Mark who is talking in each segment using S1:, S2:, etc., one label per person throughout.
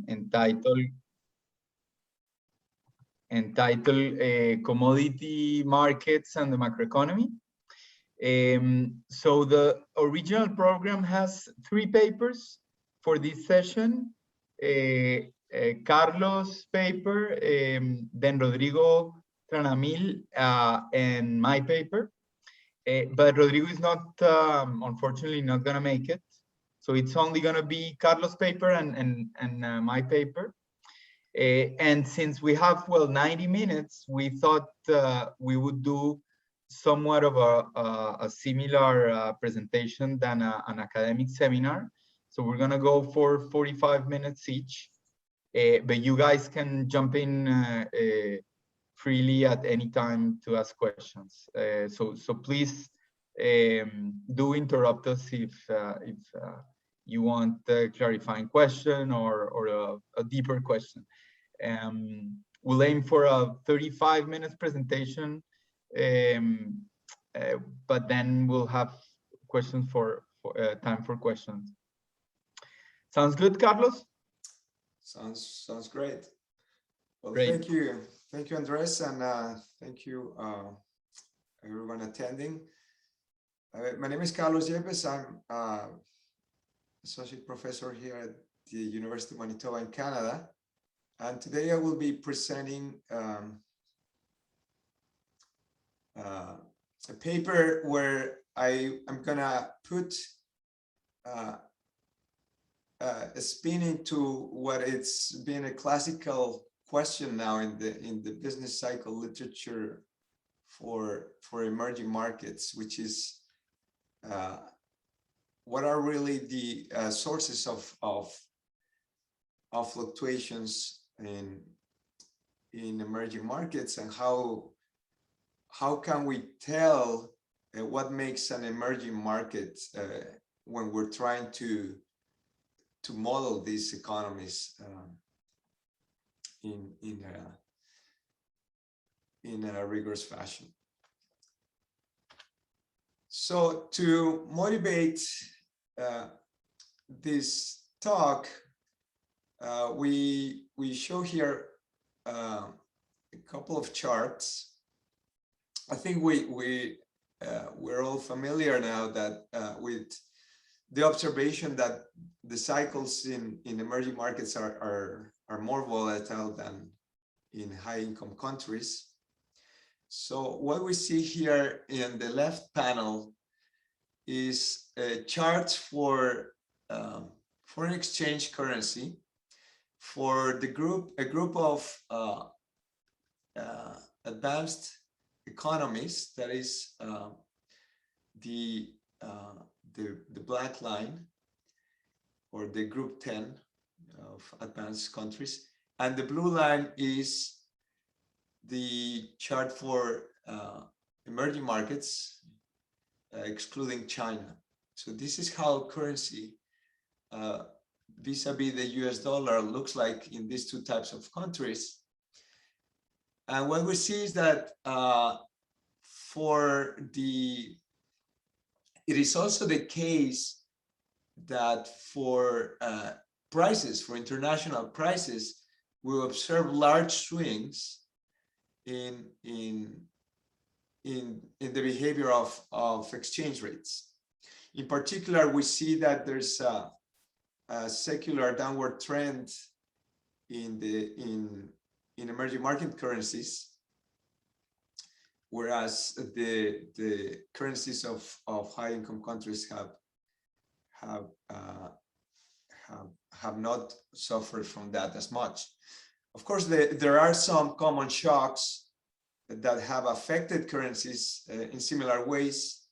S1: entitled Commodity Markets and the Macroeconomy. So the original program has 3 papers for this session. Carlos' paper, then Rodrigo Tranamil, and my paper. But Rodrigo is not, unfortunately, not gonna make it. So it's only gonna be Carlos' paper and my paper. And since we have, well, 90 minutes, we thought we would do somewhat of a similar presentation than an academic seminar. So we're gonna go for 45 minutes each, but you guys can jump in freely at any time to ask questions. So please do interrupt us if you want a clarifying question or a deeper question. We'll aim for a 35 minutes presentation, but then we'll have questions for time for questions. Sounds good, Carlos?
S2: Sounds great. Well,
S1: great.
S2: thank you, Andres, and thank you everyone attending. My name is Carlos Yepes. I'm associate professor here at the University of Manitoba in Canada, and today I will be presenting a paper where I am gonna put a spin into what it's been a classical question now in the business cycle literature for emerging markets, which is what are really the sources of fluctuations in emerging markets, and how can we tell what makes an emerging market when we're trying to model these economies in a rigorous fashion. So to motivate this talk, we show here a couple of charts. I think we're all familiar now that with the observation that the cycles in emerging markets are more volatile than in high-income countries. So what we see here in the left panel is charts for foreign exchange currency for a group of advanced economies. That is the black line, or the group 10 of advanced countries, and the blue line is the chart for emerging markets, excluding China. So this is how currency vis-a-vis the US dollar looks like in these two types of countries. And what we see is that it is also the case that for prices, for international prices, we observe large swings in the behavior of exchange rates. In particular, we see that there's a secular downward trend in emerging market currencies, whereas the currencies of high-income countries have not suffered from that as much. Of course, there are some common shocks that have affected currencies in similar ways.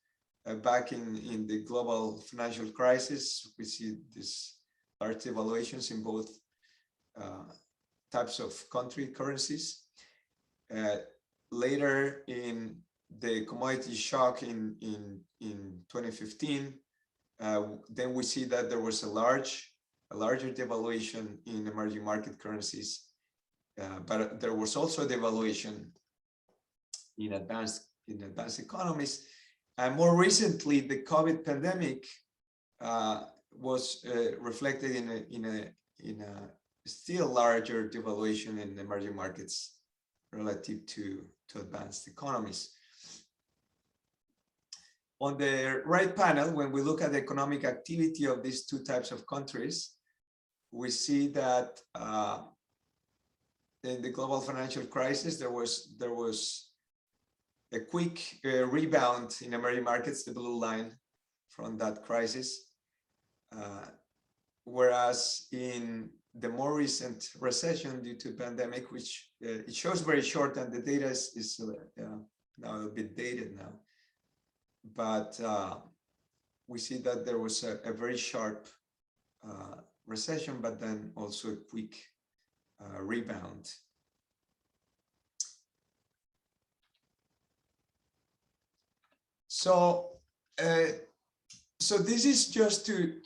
S2: Back in the global financial crisis, we see these large devaluations in both types of country currencies. Later in the commodity shock in 2015, then we see that there was a larger devaluation in emerging market currencies, but there was also a devaluation in advanced economies. And more recently, the COVID pandemic was reflected in a still larger devaluation in emerging markets relative to advanced economies. On the right panel, when we look at the economic activity of these two types of countries, we see that in the global financial crisis, there was a quick rebound in emerging markets, the blue line from that crisis. Whereas in the more recent recession due to pandemic, which it shows very short, and the data is now a bit dated now, but we see that there was a very sharp recession, but then also a quick rebound. So this is just to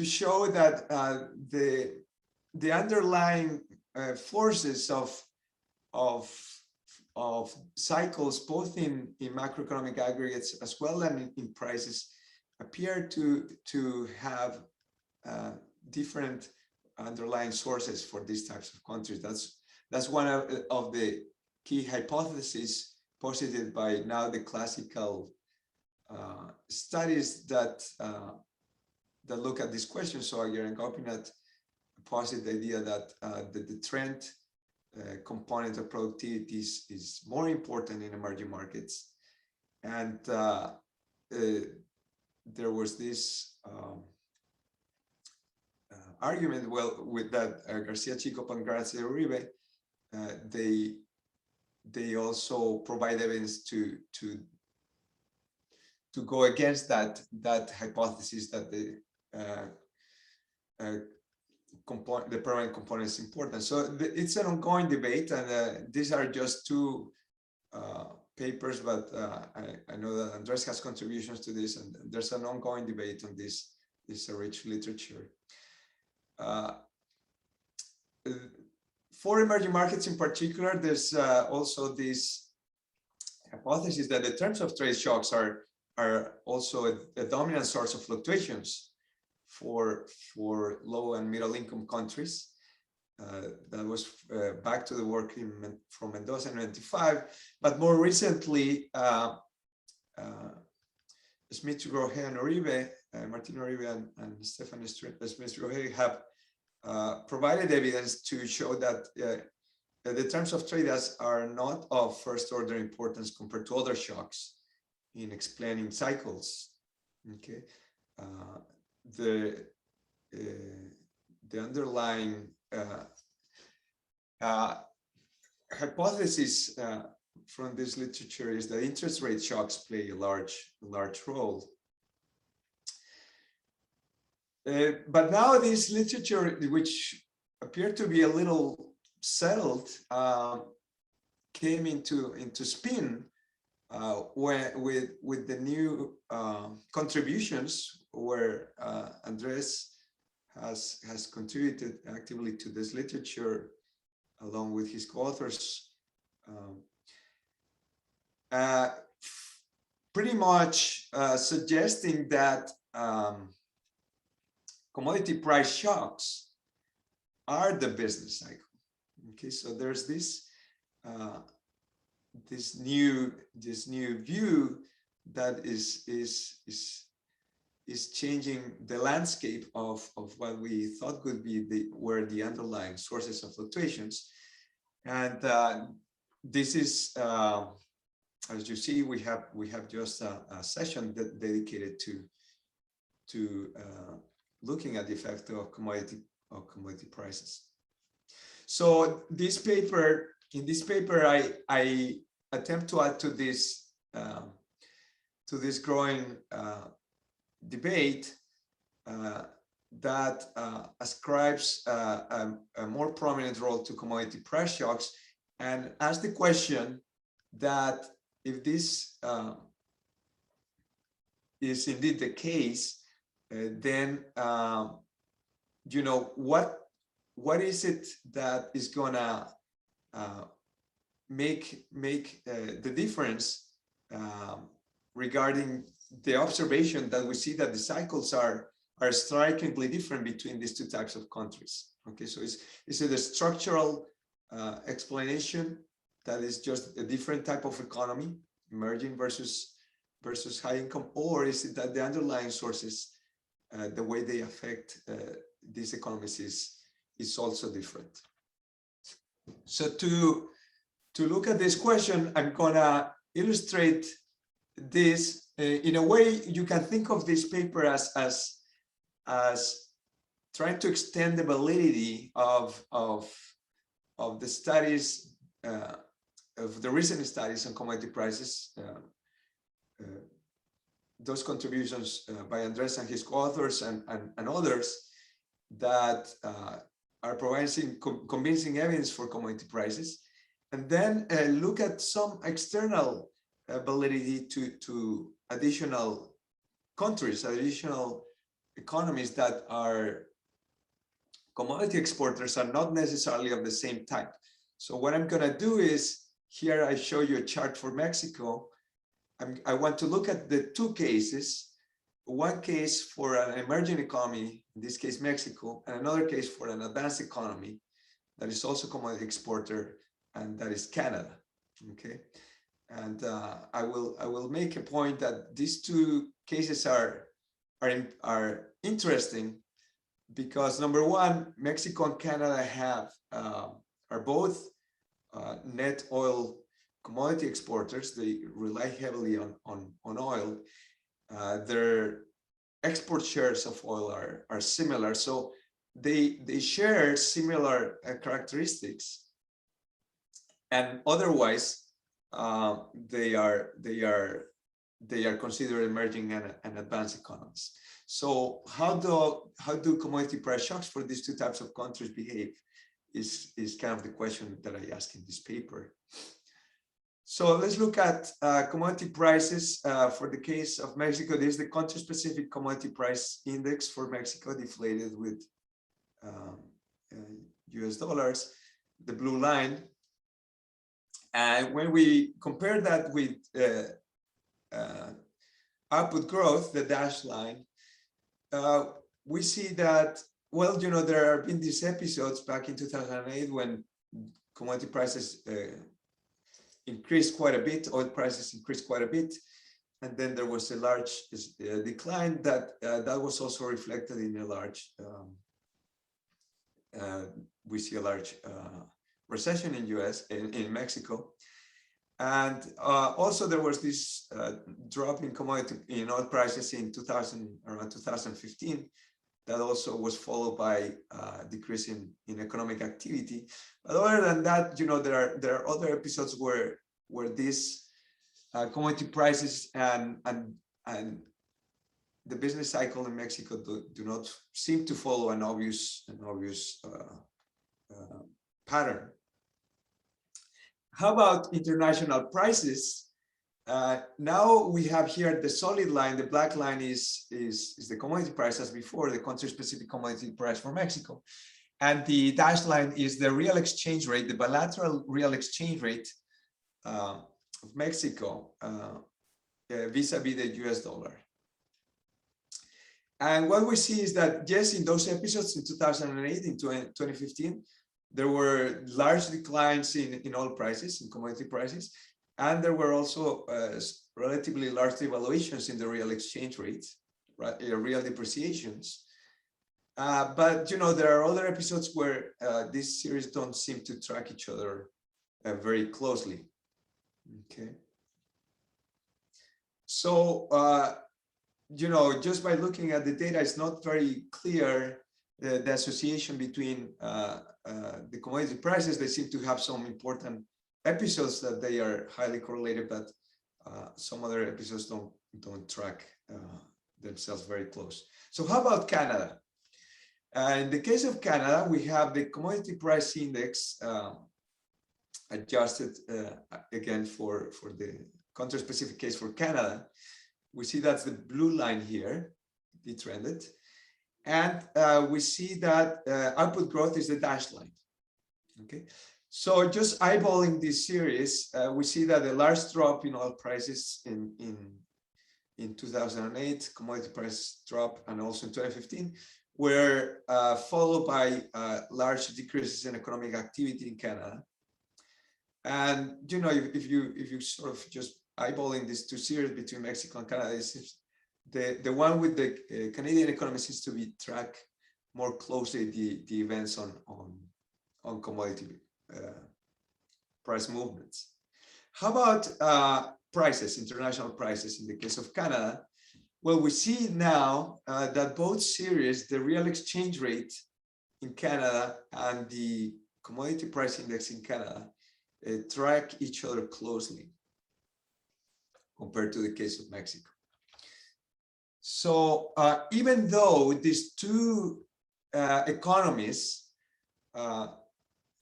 S2: show that the underlying forces of cycles, both in macroeconomic aggregates as well and in prices, appear to have different underlying sources for these types of countries. That's one of the key hypotheses posited by now the classical studies that look at this question. So Aguirre and Gopinath posit the idea that the trend component of productivity is more important in emerging markets. And there was this argument, well, with that Garcia Chico and Gracia Uribe, they also provide evidence to go against that hypothesis that the permanent component is important. So it's an ongoing debate, and these are just two papers, but I know that Andres has contributions to this, and there's an ongoing debate on this rich literature. For emerging markets in particular, there's also this hypothesis that the terms of trade shocks are also a dominant source of fluctuations for low and middle income countries. That was back to the work from Mendoza in 1995, but more recently, Smith-Grohe and Uribe, Martin Uribe and Stefan Smith-Grohe have provided evidence to show that the terms of trade are not of first order importance compared to other shocks in explaining cycles. Okay, the underlying hypothesis from this literature is that interest rate shocks play a large role. But now this literature, which appeared to be a little settled, came into spin with the new contributions, where Andres has contributed actively to this literature along with his co-authors, pretty much suggesting that commodity price shocks are the business cycle. Okay, so there's this new view that is changing the landscape of what we thought could be were the underlying sources of fluctuations. And this is, as you see, we have just a session dedicated to looking at the effect of commodity prices. So in this paper, I attempt to add to this growing debate that ascribes a more prominent role to commodity price shocks, and ask the question that if this is indeed the case, then you know, what is it that is gonna make the difference regarding the observation that we see that the cycles are are strikingly different between these two types of countries. Okay, so is it a structural explanation that is just a different type of economy, emerging versus high income, or is it that the underlying sources, the way they affect these economies is also different? So to look at this question, I'm gonna illustrate this in a way. You can think of this paper as trying to extend the validity of the studies, of the recent studies on commodity prices, those contributions by Andres and his co-authors and others that are providing convincing evidence for commodity prices, and then look at some external validity to additional countries, additional economies that are commodity exporters are not necessarily of the same type. So what I'm going to do is, here I show you a chart for Mexico. I want to look at the two cases, one case for an emerging economy, in this case Mexico, and another case for an advanced economy that is also commodity exporter, and that is Canada. Okay, and I will make a point that these two cases are interesting because, number one, Mexico and Canada have are both net oil commodity exporters. They rely heavily on oil. Their export shares of oil are similar, so they share similar characteristics, and otherwise they are considered emerging and advanced economies. So how do commodity price shocks for these two types of countries behave is kind of the question that I ask in this paper. So let's look at commodity prices for the case of Mexico. This is the country-specific commodity price index for Mexico, deflated with US dollars, the blue line. And when we compare that with output growth, the dashed line, we see that, well, you know, there have been these episodes back in 2008 when commodity prices increased quite a bit, oil prices increased quite a bit, and then there was a large decline that was also reflected in a large, we see a large recession in in Mexico. And also there was this drop in oil prices in around 2015 that also was followed by decrease in economic activity. But other than that, you know, there are other episodes where these commodity prices and the business cycle in Mexico do not seem to follow an obvious pattern. How about international prices? Now we have here the solid line. The black line is the commodity price as before, the country-specific commodity price for Mexico. And the dashed line is the real exchange rate, the bilateral real exchange rate of Mexico vis-a-vis the US dollar. And what we see is that, yes, in those episodes in 2008, in 2015, there were large declines in oil prices, in commodity prices, and there were also relatively large devaluations in the real exchange rates, right, real depreciations. But you know, there are other episodes where these series don't seem to track each other very closely. Okay. So you know, just by looking at the data, it's not very clear the association between the commodity prices. They seem to have some important episodes that they are highly correlated, but some other episodes don't track themselves very close. So how about Canada? In the case of Canada, we have the commodity price index adjusted again for the country-specific case for Canada. We see that's the blue line here, detrended. And we see that output growth is the dashed line. Okay, so just eyeballing this series, we see that a large drop in oil prices in in 2008, commodity prices dropped, and also in 2015, were followed by large decreases in economic activity in Canada. And you know, if you sort of just eyeballing these two series between Mexico and Canada, the one with the Canadian economy seems to be track more closely the events on commodity price movements. How about prices, international prices in the case of Canada? Well, we see now that both series, the real exchange rate in Canada and the commodity price index in Canada, track each other closely compared to the case of Mexico. So even though these two economies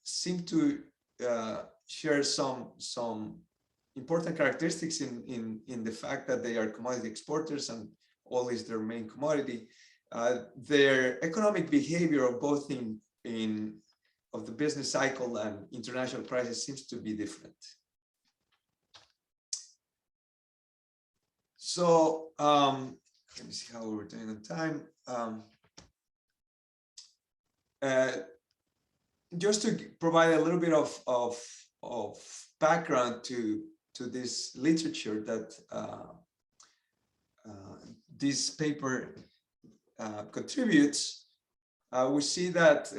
S2: seem to share some important characteristics in the fact that they are commodity exporters and oil is their main commodity, their economic behavior of both of the business cycle and international prices seems to be different. So let me see how we're doing on time. Just to provide a little bit of background to this literature that this paper contributes, we see that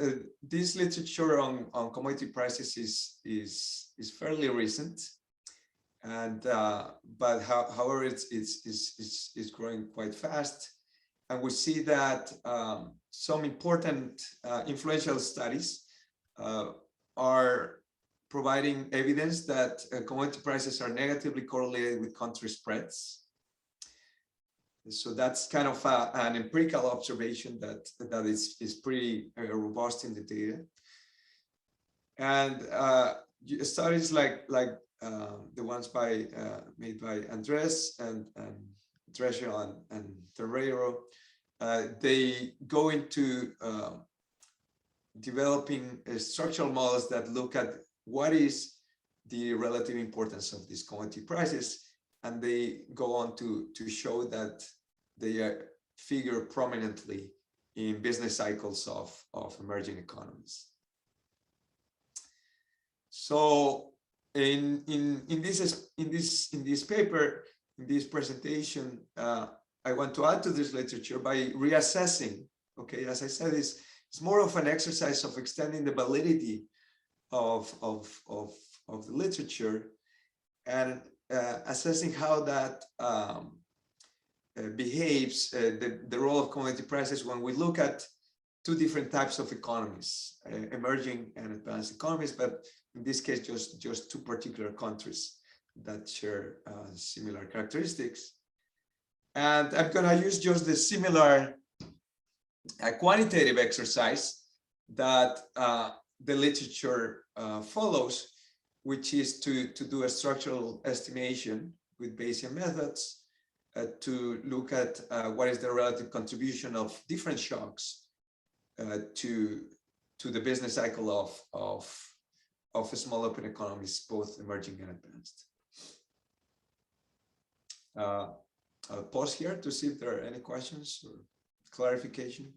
S2: this literature on commodity prices is fairly recent, and but however it's growing quite fast, and we see that some important influential studies are providing evidence that commodity prices are negatively correlated with country spreads. So that's kind of an empirical observation that is pretty robust in the data. And studies like the ones made by Andres and Drescher and Terreiro, they go into developing structural models that look at what is the relative importance of these commodity prices, and they go on to show that they figure prominently in business cycles of emerging economies. So in this paper, in this presentation, I want to add to this literature by reassessing. Okay, as I said, it's more of an exercise of extending the validity of the literature and assessing how that behaves, the role of commodity prices when we look at two different types of economies, emerging and advanced economies, but in this case, just two particular countries that share similar characteristics. And I'm going to use just the similar quantitative exercise that the literature follows, which is to do a structural estimation with Bayesian methods to look at what is the relative contribution of different shocks to the business cycle of small open economies, both emerging and advanced. I'll pause here to see if there are any questions or clarification.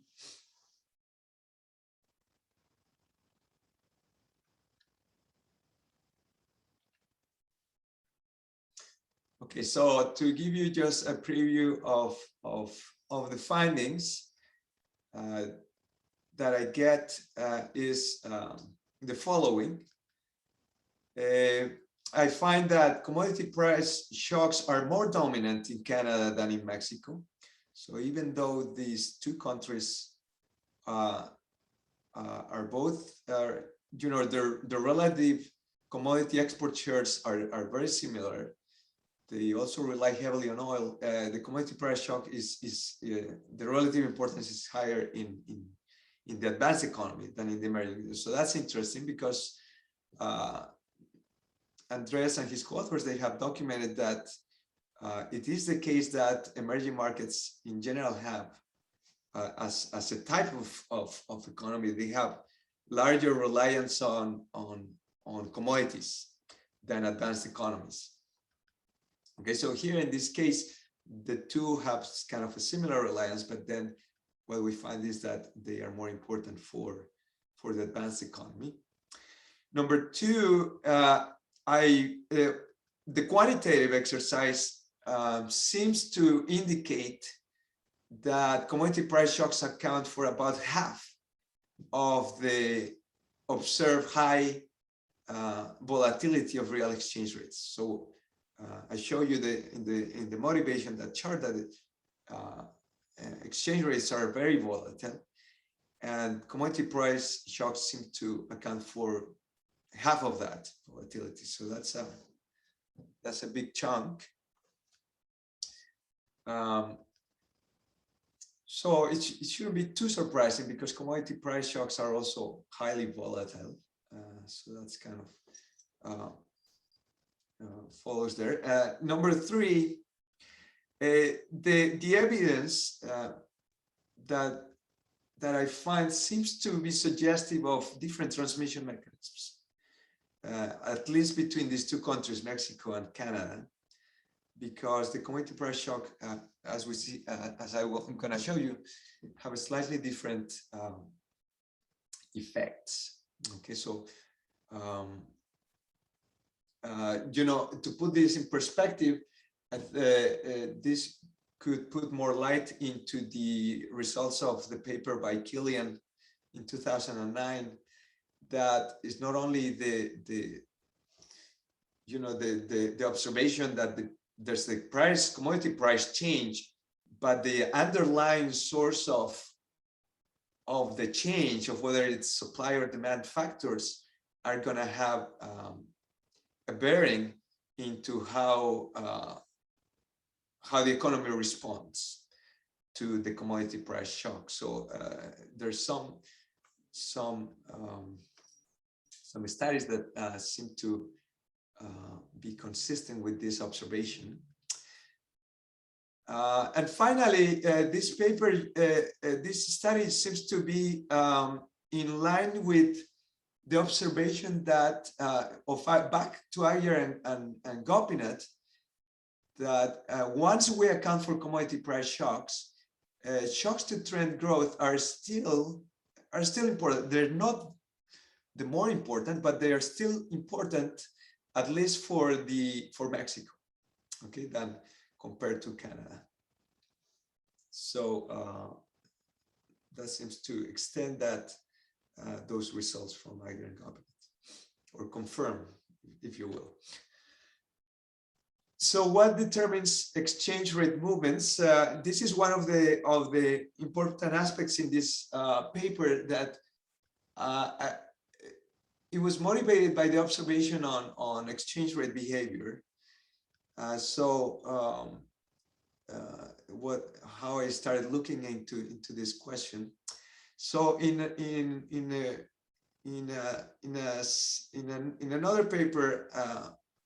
S2: Okay, so to give you just a preview of the findings that I get is the following. I find that commodity price shocks are more dominant in Canada than in Mexico. So even though these two countries are both, you know, the relative commodity export shares are very similar. They also rely heavily on oil. The commodity price shock the relative importance is higher in the advanced economy than in the emerging. So that's interesting because Andres and his co-authors, they have documented that it is the case that emerging markets in general have, as a type of economy, they have larger reliance on commodities than advanced economies. Okay, so here in this case, the two have kind of a similar reliance, but then what we find is that they are more important for the advanced economy. Number two, the quantitative exercise seems to indicate that commodity price shocks account for about half of the observed high volatility of real exchange rates. So I show you in the motivation, that chart, that exchange rates are very volatile, and commodity price shocks seem to account for half of that volatility. So that's a big chunk. So it shouldn't be too surprising, because commodity price shocks are also highly volatile. So that's kind of follows there. Number three, the evidence that I find seems to be suggestive of different transmission mechanisms, at least between these two countries, Mexico and Canada, because the commodity price shock, as we see, as I'm going to show you, have a slightly different effects. Okay, so you know, to put this in perspective, this could put more light into the results of the paper by Killian in 2009. That is not only the observation that there's the commodity price change, but the underlying source of the change, of whether it's supply or demand factors, are going to have a bearing into how the economy responds to the commodity price shock. So there's some studies that seem to be consistent with this observation. And finally, this paper, this study seems to be in line with the observation that back to Ayer and Gopinath, that once we account for commodity price shocks, shocks to trend growth are still important. They're not the more important, but they are still important, at least for Mexico, okay, than compared to Canada. So that seems to extend that those results from Ayer and Gopinath, or confirm, if you will. So what determines exchange rate movements? This is one of the important aspects in this paper, that it was motivated by the observation on exchange rate behavior. How I started looking into this question. So in another paper,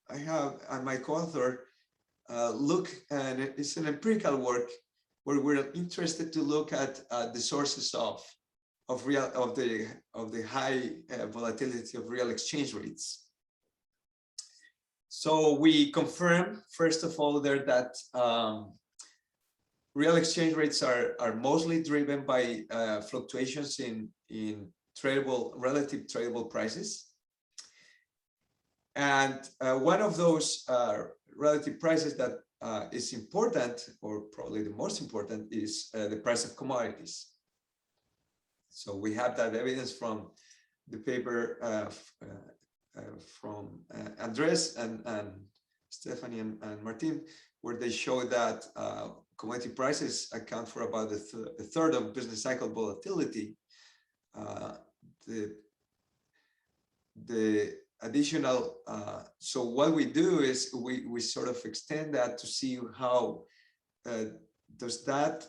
S2: I have my co-author and it's an empirical work where we're interested to look at the sources of the high volatility of real exchange rates. So we confirm, first of all, there that real exchange rates are mostly driven by fluctuations in relative tradable prices. And one of those relative prices that is important, or probably the most important, is the price of commodities. So we have that evidence from the paper from Andres and Stephanie and Martin, where they show that commodity prices account for about a third of business cycle volatility. The additional, so what we do is we sort of extend that to see how does that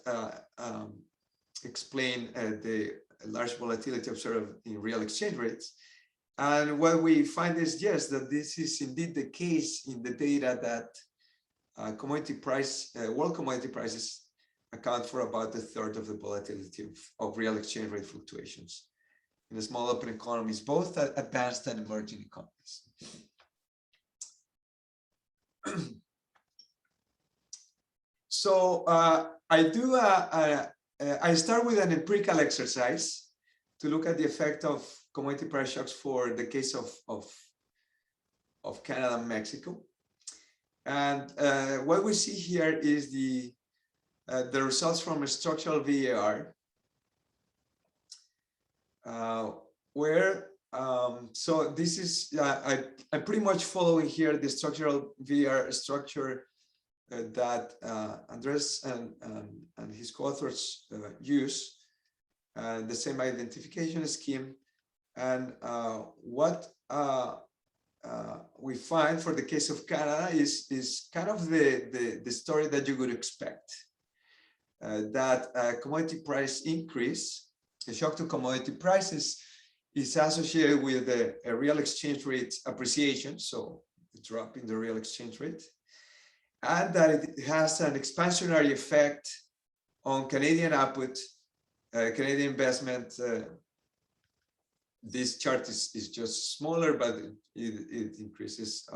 S2: explain the large volatility observed in real exchange rates. And what we find is, yes, that this is indeed the case in the data, that world commodity prices account for about a third of the volatility of real exchange rate fluctuations in the small open economies, both advanced and emerging economies. So I start with an empirical exercise to look at the effect of commodity price shocks for the case of Canada and Mexico. And what we see here is the results from a structural VAR, where so this is I'm pretty much following here the structural VAR structure that Andres and his co-authors use, the same identification scheme. And what we find for the case of Canada is kind of the story that you would expect, that commodity price increase, a shock to commodity prices, is associated with a real exchange rate appreciation, so a drop in the real exchange rate, and that it has an expansionary effect on Canadian output, Canadian investment. This chart is just smaller, but it increases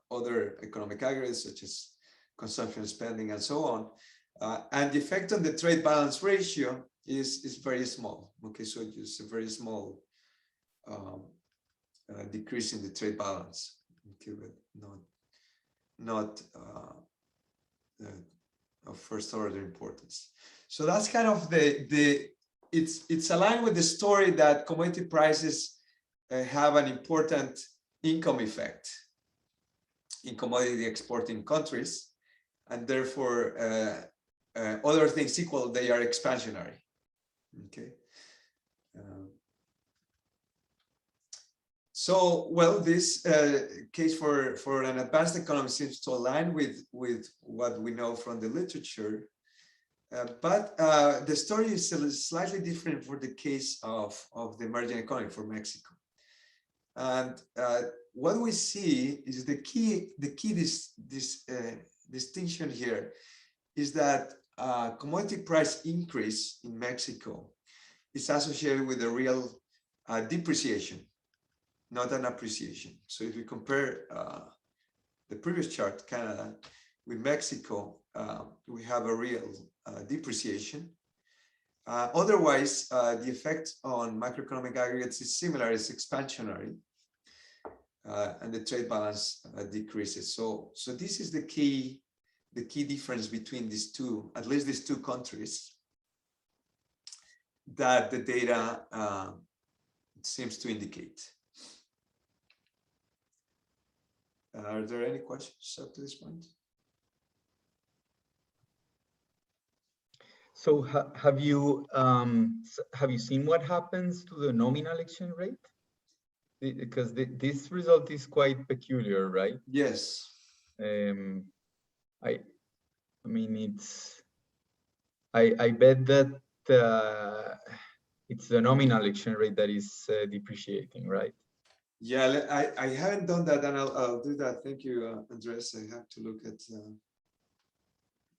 S2: other economic aggregates such as consumption, spending, and so on. And the effect on the trade balance ratio is very small. Okay, so just a very small decrease in the trade balance. Okay, but not of first order importance. So that's kind of it's aligned with the story that commodity prices have an important income effect in commodity exporting countries, and therefore other things equal, they are expansionary. Okay. So, well, this case for an advanced economy seems to align with what we know from the literature, but the story is slightly different for the case of the emerging economy, for Mexico. And what we see is the key distinction here is that commodity price increase in Mexico is associated with a real depreciation, not an appreciation. So if we compare the previous chart, Canada, with Mexico, we have a real depreciation. Otherwise, the effect on macroeconomic aggregates is similar, it's expansionary, and the trade balance decreases. So this is the key difference between these two, at least these two countries, that the data seems to indicate. Are there any questions up to this point?
S1: So have you seen what happens to the nominal exchange rate? Because this result is quite peculiar, right?
S2: Yes.
S1: I mean, it's I bet that it's the nominal exchange rate that is depreciating, right?
S2: Yeah, I haven't done that, and I'll do that. Thank you, Andres. I have to look at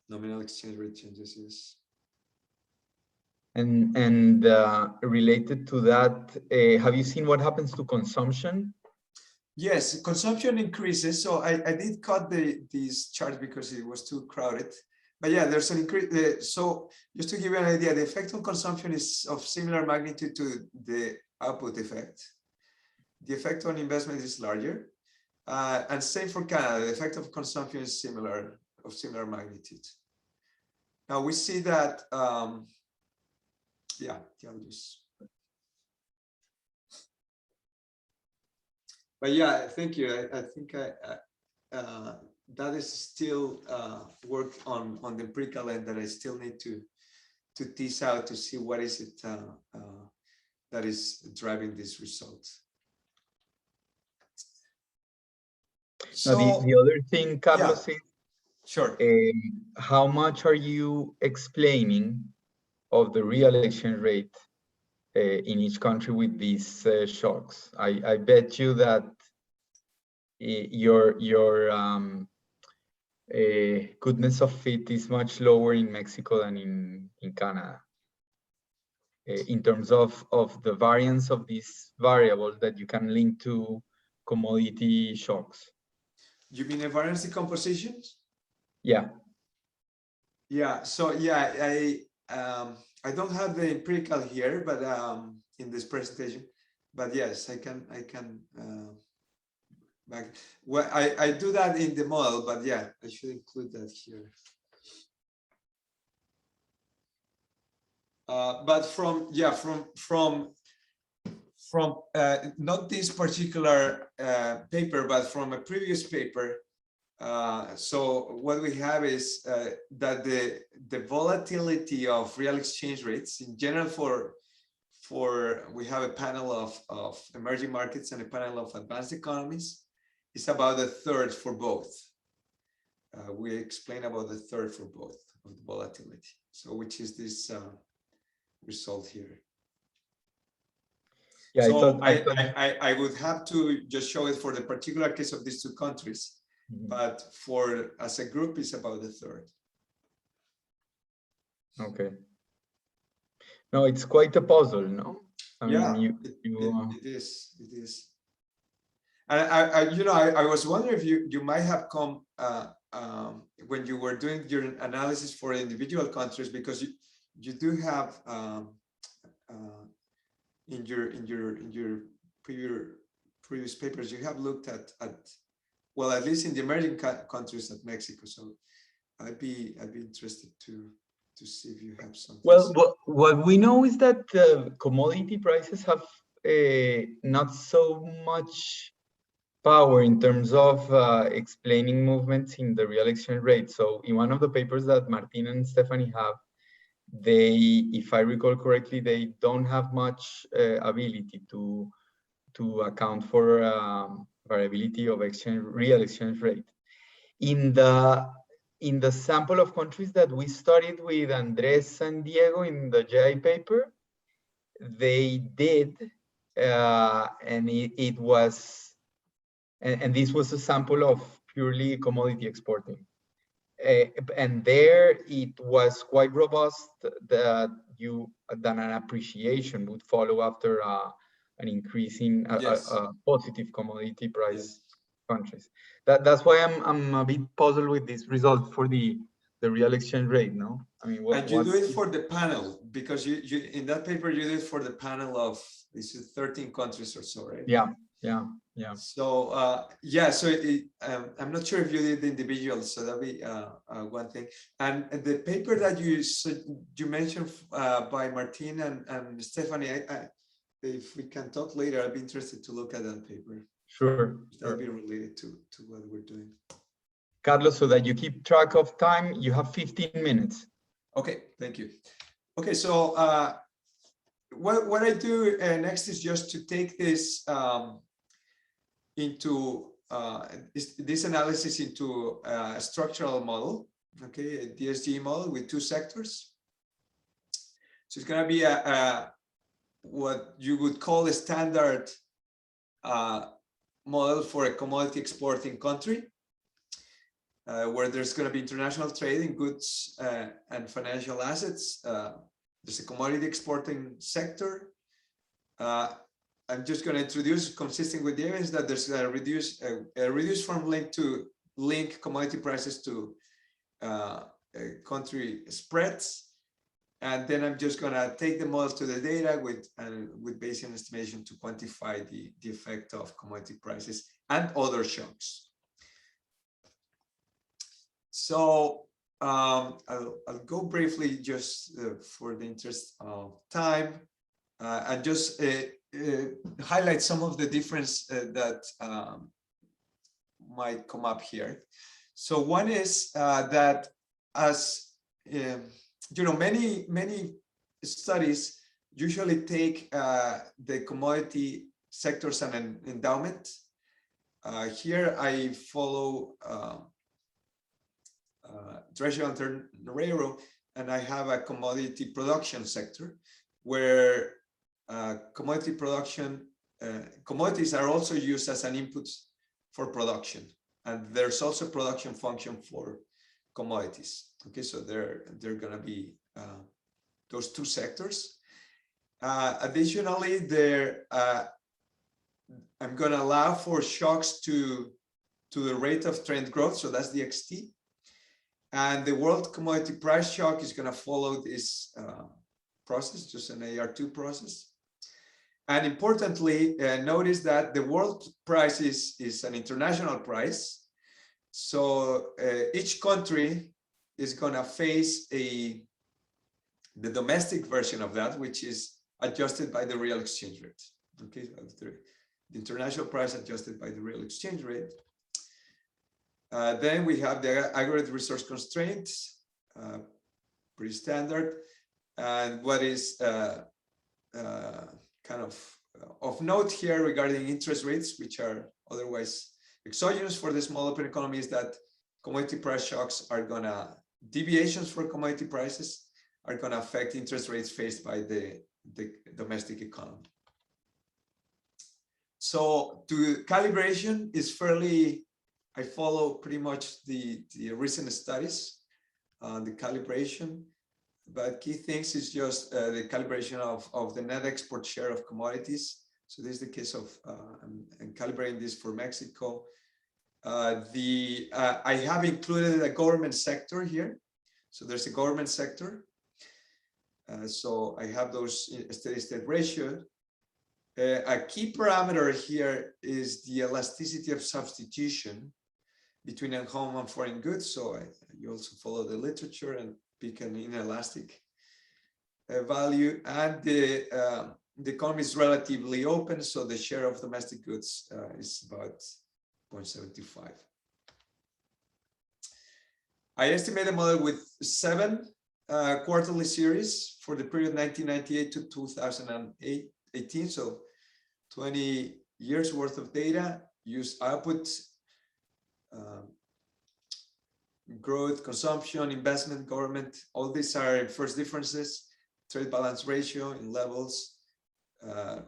S2: nominal exchange rate changes. Yes.
S1: And related to that, have you seen what happens to consumption?
S2: Yes, consumption increases. So I did cut this chart because it was too crowded. But yeah, there's an increase. So just to give you an idea, the effect on consumption is of similar magnitude to the output effect. The effect on investment is larger. And same for Canada, the effect of consumption is of similar magnitude. Now we see that, yeah, I'll just. But yeah, thank you. I think that is still work on the empirical end that I still need to tease out to see what is it that is driving these results.
S1: So now the other thing, Carlos,
S2: yeah,
S1: is
S2: sure.
S1: How much are you explaining of the real exchange rate in each country with these shocks? I bet you that your goodness of fit is much lower in Mexico than in Canada. In terms of the variance of these variables that you can link to commodity shocks.
S2: You mean a variance decomposition?
S1: Yeah.
S2: Yeah. So yeah, I don't have the empirical here, but in this presentation, but yes, I can back. Well, I do that in the model, but yeah, I should include that here. But from not this particular paper, but from a previous paper. So what we have is that the volatility of real exchange rates in general we have a panel of emerging markets and a panel of advanced economies is about a third for both. We explain about the third for both of the volatility. So which is this result here. Yeah, so I would have to just show it for the particular case of these two countries, but for as a group, it's about a third.
S1: Okay. No, it's quite a puzzle, no? I mean,
S2: it is. It is. And I was wondering if you might have come when you were doing your analysis for individual countries, because you do have in your previous papers, you have looked at well, at least in the emerging countries at Mexico. So I'd be interested to see if you have something.
S1: Well, what we know is that commodity prices have not so much power in terms of explaining movements in the real exchange rate. So in one of the papers that Martin and Stephanie have, if I recall correctly, they don't have much ability to account for variability of real exchange rate. In the sample of countries that we studied with Andres and Diego in the JI paper, they did, and it was, and this was a sample of purely commodity exporting. And there it was quite robust that an appreciation would follow after an increase in a positive commodity price countries. That's why I'm a bit puzzled with this result for the real exchange rate. No, I mean,
S2: and you do it for the panel, because you in that paper you did it for the panel of these 13 countries or so, right?
S1: Yeah.
S2: So so I'm not sure if you did the individual, so that'll be one thing. And the paper that you mentioned by Martin and Stephanie, if we can talk later, I'd be interested to look at that paper.
S1: Sure.
S2: That'll be related to what we're doing.
S1: Carlos, so that you keep track of time, you have 15 minutes.
S2: Okay, thank you. Okay, so what I do next is just to take this into this analysis into a structural model, okay, a DSG model with two sectors. So it's going to be what you would call a standard model for a commodity exporting country, where there's going to be international trade in goods and financial assets. There's a commodity exporting sector. I'm just going to introduce, consistent with the evidence, that there's a reduced form link to link commodity prices to country spreads. And then I'm just going to take the model to the data with Bayesian estimation to quantify the effect of commodity prices and other shocks. So I'll go briefly just for the interest of time and just highlight some of the difference that might come up here. So one is that as many studies usually take the commodity sectors and an endowment. Here I follow Treasury and Tornero, and I have a commodity production sector where commodity production, commodities are also used as an input for production, and there's also production function for commodities. Okay, so they're going to be those two sectors. Additionally, I'm going to allow for shocks to the rate of trend growth, so that's the XT. And the world commodity price shock is going to follow this process, just an AR2 process. And importantly, notice that the world price is an international price. So each country is going to face the domestic version of that, which is adjusted by the real exchange rate. Okay, the international price adjusted by the real exchange rate. Then we have the aggregate resource constraints, pretty standard. And what is kind of note here regarding interest rates, which are otherwise exogenous for the small open economy, is that commodity price shocks are gonna, deviations for commodity prices are gonna affect interest rates faced by the domestic economy. So calibration is fairly, I follow pretty much the recent studies on the calibration, but key things is just the calibration of the net export share of commodities. So this is the case of, I'm calibrating this for Mexico. I have included a government sector here. So there's a government sector. So I have those steady state ratios. A key parameter here is the elasticity of substitution between home and foreign goods. So you also follow the literature and pick an inelastic value. And the economy is relatively open, so the share of domestic goods is about 0.75. I estimate a model with 7 quarterly series for the period 1998 to 2018, so 20 years worth of data. Use output, growth, consumption, investment, government. All these are first differences, trade balance ratio in levels,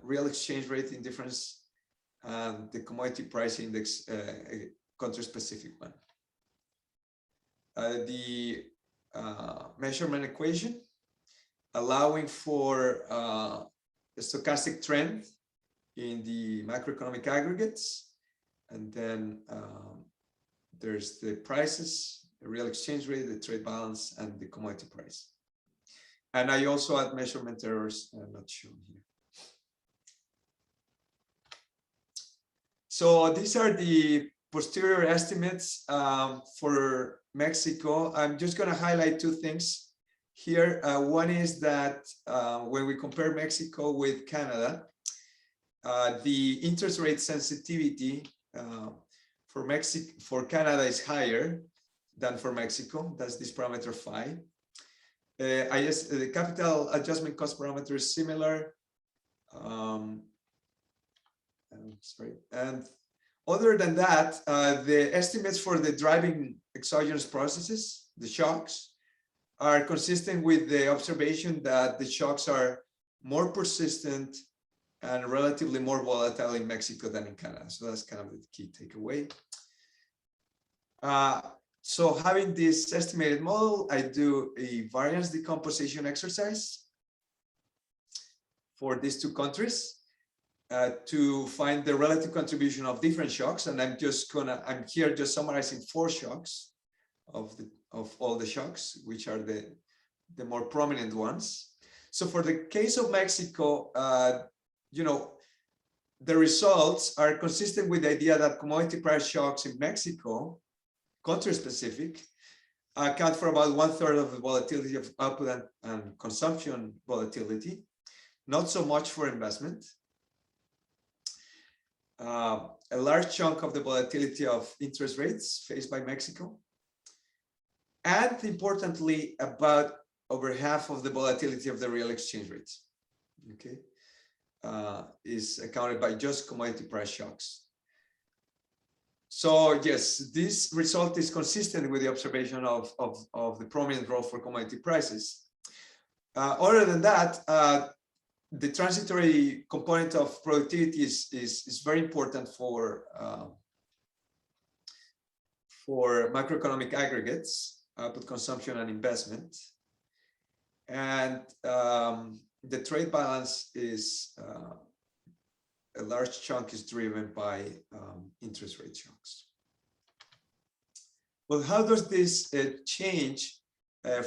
S2: real exchange rate in difference, and the commodity price index, country specific one. The measurement equation allowing for a stochastic trend in the macroeconomic aggregates, and then there's the prices, the real exchange rate, the trade balance, and the commodity price. And I also add measurement errors, not shown here. So these are the posterior estimates for Mexico. I'm just going to highlight 2 things here. One is that when we compare Mexico with Canada, the interest rate sensitivity for Canada is higher than for Mexico. That's this parameter phi. The capital adjustment cost parameter is similar. Sorry. And other than that, the estimates for the driving exogenous processes, the shocks, are consistent with the observation that the shocks are more persistent and relatively more volatile in Mexico than in Canada. So that's kind of the key takeaway. So having this estimated model, I do a variance decomposition exercise for these 2 countries to find the relative contribution of different shocks. And I'm here just summarizing 4 shocks of all the shocks, which are the more prominent ones. So for the case of Mexico, the results are consistent with the idea that commodity price shocks in Mexico, country specific, account for about 1/3 of the volatility of output and consumption volatility, not so much for investment. A large chunk of the volatility of interest rates faced by Mexico. And importantly, about over half of the volatility of the real exchange rates, okay, is accounted by just commodity price shocks. So yes, this result is consistent with the observation of the prominent role for commodity prices. Other than that, the transitory component of productivity is very important for macroeconomic aggregates, output, consumption, and investment. And the trade balance is a large chunk is driven by interest rate shocks. Well, how does this change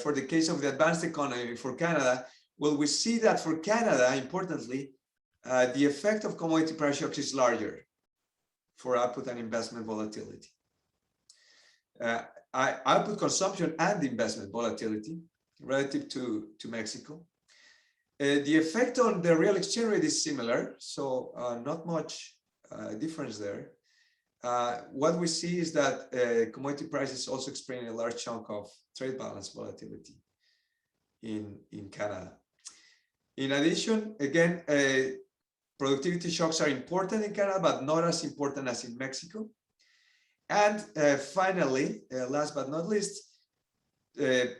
S2: for the case of the advanced economy for Canada? Well, we see that for Canada, importantly, the effect of commodity price shocks is larger for output and investment volatility. Output consumption and investment volatility relative to Mexico. The effect on the real exchange rate is similar, so not much difference there. What we see is that commodity prices also explain a large chunk of trade balance volatility in Canada. In addition, again, productivity shocks are important in Canada, but not as important as in Mexico. And finally, last but not least,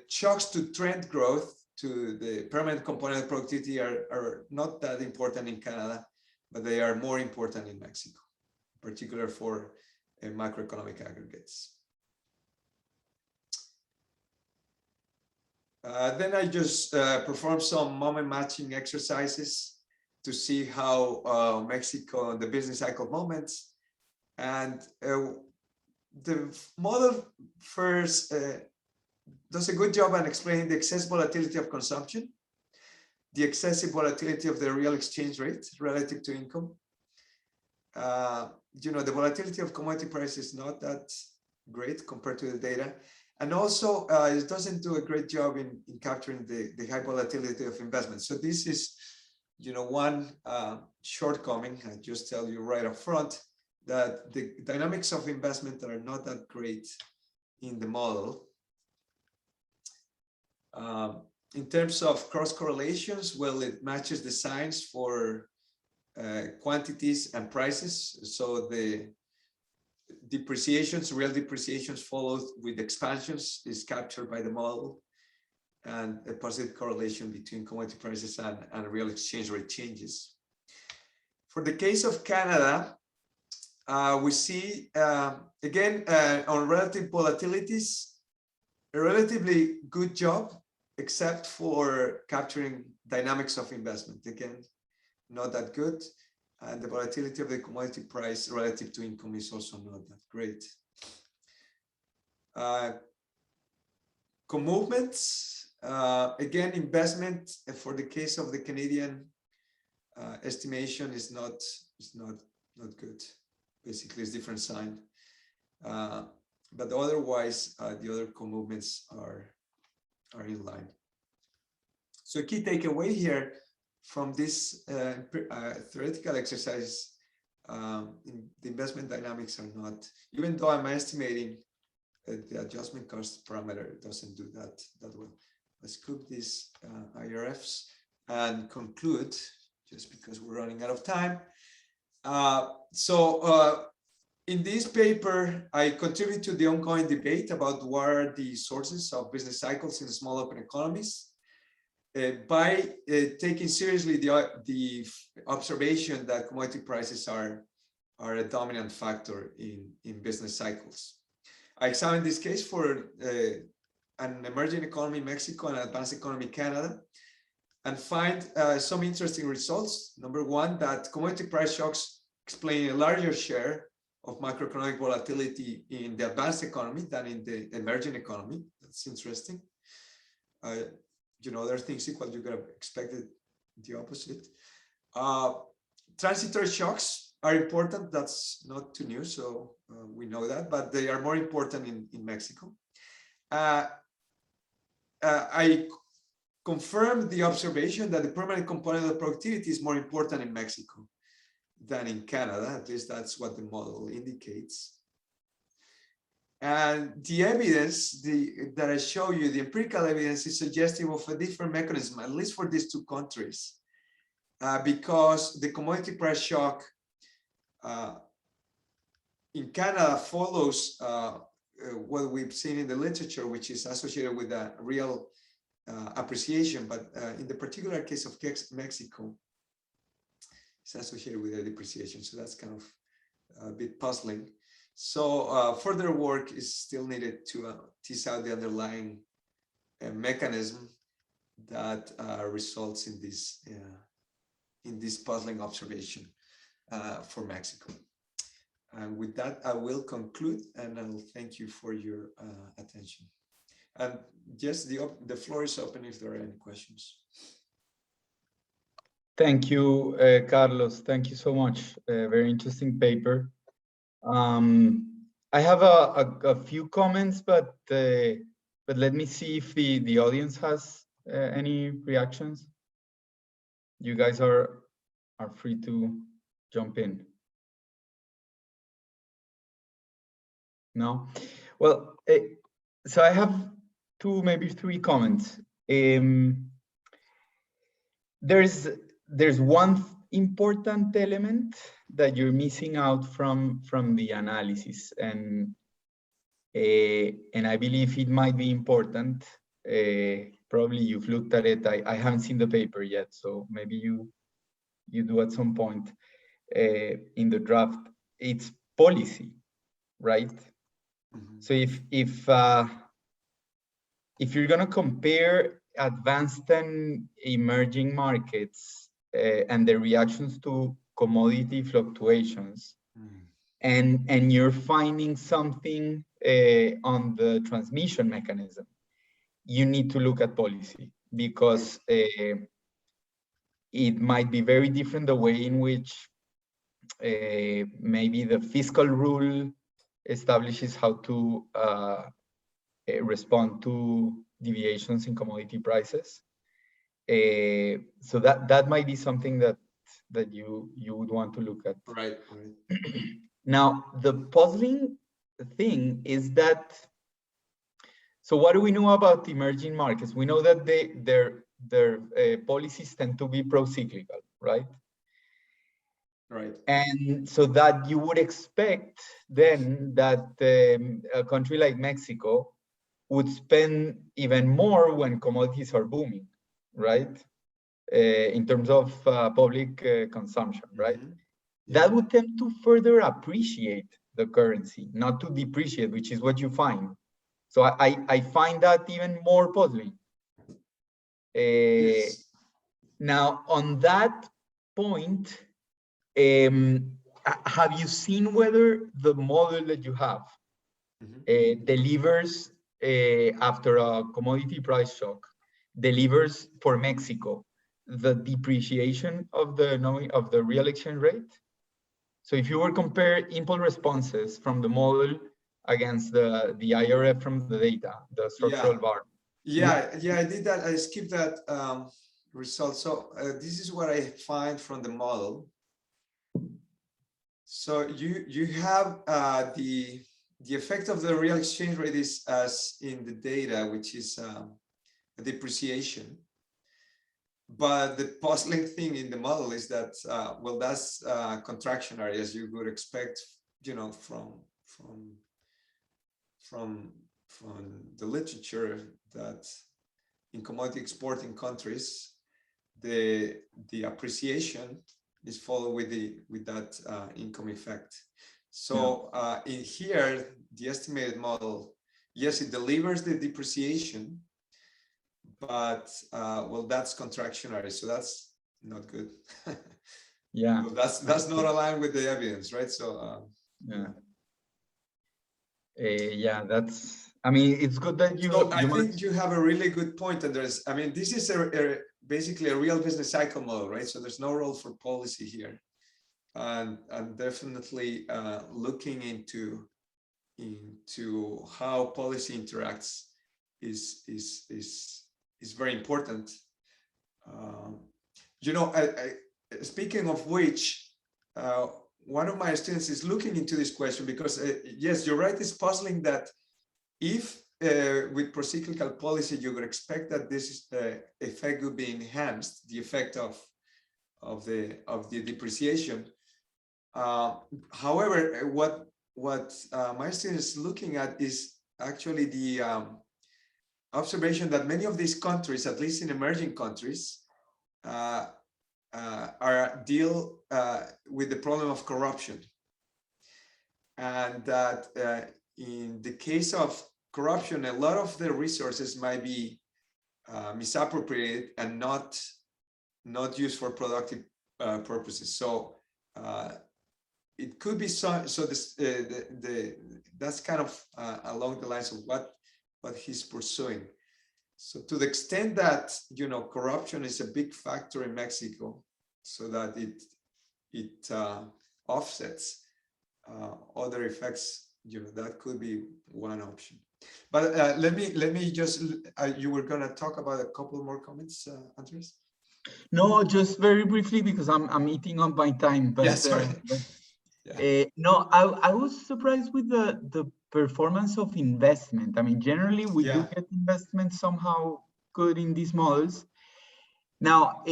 S2: shocks to trend growth, to the permanent component of productivity are not that important in Canada, but they are more important in Mexico, in particular for macroeconomic aggregates. Then I just performed some moment matching exercises to see how Mexico, the business cycle moments, and the model first does a good job on explaining the excess volatility of consumption, the excessive volatility of the real exchange rate relative to income. The volatility of commodity price is not that great compared to the data. And also, it doesn't do a great job in capturing the high volatility of investment. So this is, one shortcoming. I just tell you right up front that the dynamics of investment are not that great in the model. In terms of cross correlations, well, it matches the signs for quantities and prices. So the depreciations, real depreciations followed with expansions is captured by the model, and a positive correlation between commodity prices and real exchange rate changes. For the case of Canada, we see, again, on relative volatilities, a relatively good job, except for capturing dynamics of investment. Again, not that good. And the volatility of the commodity price relative to income is also not that great. Co-movements, again, investment for the case of the Canadian estimation is not good. Basically, it's different sign. But otherwise, the other co-movements are in line. So a key takeaway here from this theoretical exercise, the investment dynamics are not, even though I'm estimating the adjustment cost parameter, it doesn't do that well. Let's scoop these IRFs and conclude, just because we're running out of time. In this paper, I contribute to the ongoing debate about what are the sources of business cycles in small open economies. By taking seriously the observation that commodity prices are a dominant factor in business cycles. I examined this case for an emerging economy Mexico and an advanced economy Canada, and find some interesting results. Number one, that commodity price shocks explain a larger share of macroeconomic volatility in the advanced economy than in the emerging economy. That's interesting. Other things equal, you could have expected the opposite. Transitory shocks are important. That's not too new, so we know that, but they are more important in Mexico. I confirmed the observation that the permanent component of productivity is more important in Mexico than in Canada. At least that's what the model indicates. And the evidence that I show you, the empirical evidence, is suggestive of a different mechanism, at least for these two countries, because the commodity price shock in Canada follows what we've seen in the literature, which is associated with a real appreciation, but in the particular case of Mexico, it's associated with a depreciation. So that's kind of a bit puzzling. So further work is still needed to tease out the underlying mechanism that results in this puzzling observation for Mexico. And with that, I will conclude, and I'll thank you for your attention. And yes, the floor is open if there are any questions.
S1: Thank you, Carlos. Thank you so much. Very interesting paper. I have a few comments, but let me see if the audience has any reactions. You guys are free to jump in. No? Well, so I have two, maybe three comments. There's one important element that you're missing out from the analysis, and I believe it might be important. Probably you've looked at it. I haven't seen the paper yet, so maybe you do at some point in the draft. It's policy, right? Mm-hmm. So if you're gonna compare advanced and emerging markets and the reactions to commodity fluctuations, and you're finding something on the transmission mechanism, you need to look at policy, because it might be very different the way in which maybe the fiscal rule establishes how to respond to deviations in commodity prices. So that might be something that you would want to look at.
S2: Right.
S1: Now, the puzzling thing is that, so what do we know about emerging markets? We know that their policies tend to be pro-cyclical, right?
S2: Right.
S1: And so that you would expect then that a country like Mexico would spend even more when commodities are booming, right? In terms of public consumption, right? Mm-hmm. Yeah. That would tend to further appreciate the currency, not to depreciate, which is what you find. So I find that even more puzzling. Yes. Now, on that point, have you seen whether the model that you have delivers after a commodity price shock, delivers for Mexico the depreciation of the real exchange rate? So if you were compare impulse responses from the model against the IRF from the data, the structural bar.
S2: Yeah, I did that. I skipped that result. So this is what I find from the model. So you have the effect of the real exchange rate is as in the data, which is a depreciation. But the puzzling thing in the model is that well, that's contractionary, as you would expect, you know, from the literature, that in commodity exporting countries, the appreciation is followed with that income effect. So in here, the estimated model, yes, it delivers the depreciation, but well, that's contractionary, so that's not good.
S1: Yeah,
S2: so that's not aligned with the evidence, right? So
S1: yeah, that's, I mean, it's good that you.
S2: So I think you have a really good point, and there's, I mean, this is basically a real business cycle model, right? So there's no role for policy here, and definitely looking into how policy interacts is very important. You know, speaking of which, one of my students is looking into this question because yes, you're right. It's puzzling that if with procyclical policy, you would expect that this effect would be enhanced, the effect of the depreciation. However, what my student is looking at is actually the observation that many of these countries, at least in emerging countries, deal with the problem of corruption, and that in the case of corruption, a lot of the resources might be misappropriated and not used for productive purposes. So it could be so. So this that's kind of along the lines of what he's pursuing. So to the extent that corruption is a big factor in Mexico, so that it offsets other effects, that could be one option. But let me just you were gonna talk about a couple more comments, Andres?
S1: No, just very briefly because I'm eating on my time. But
S2: Yeah, sorry.
S1: no, I was surprised with the performance of investment. I mean, generally we do get investment somehow good in these models. Now,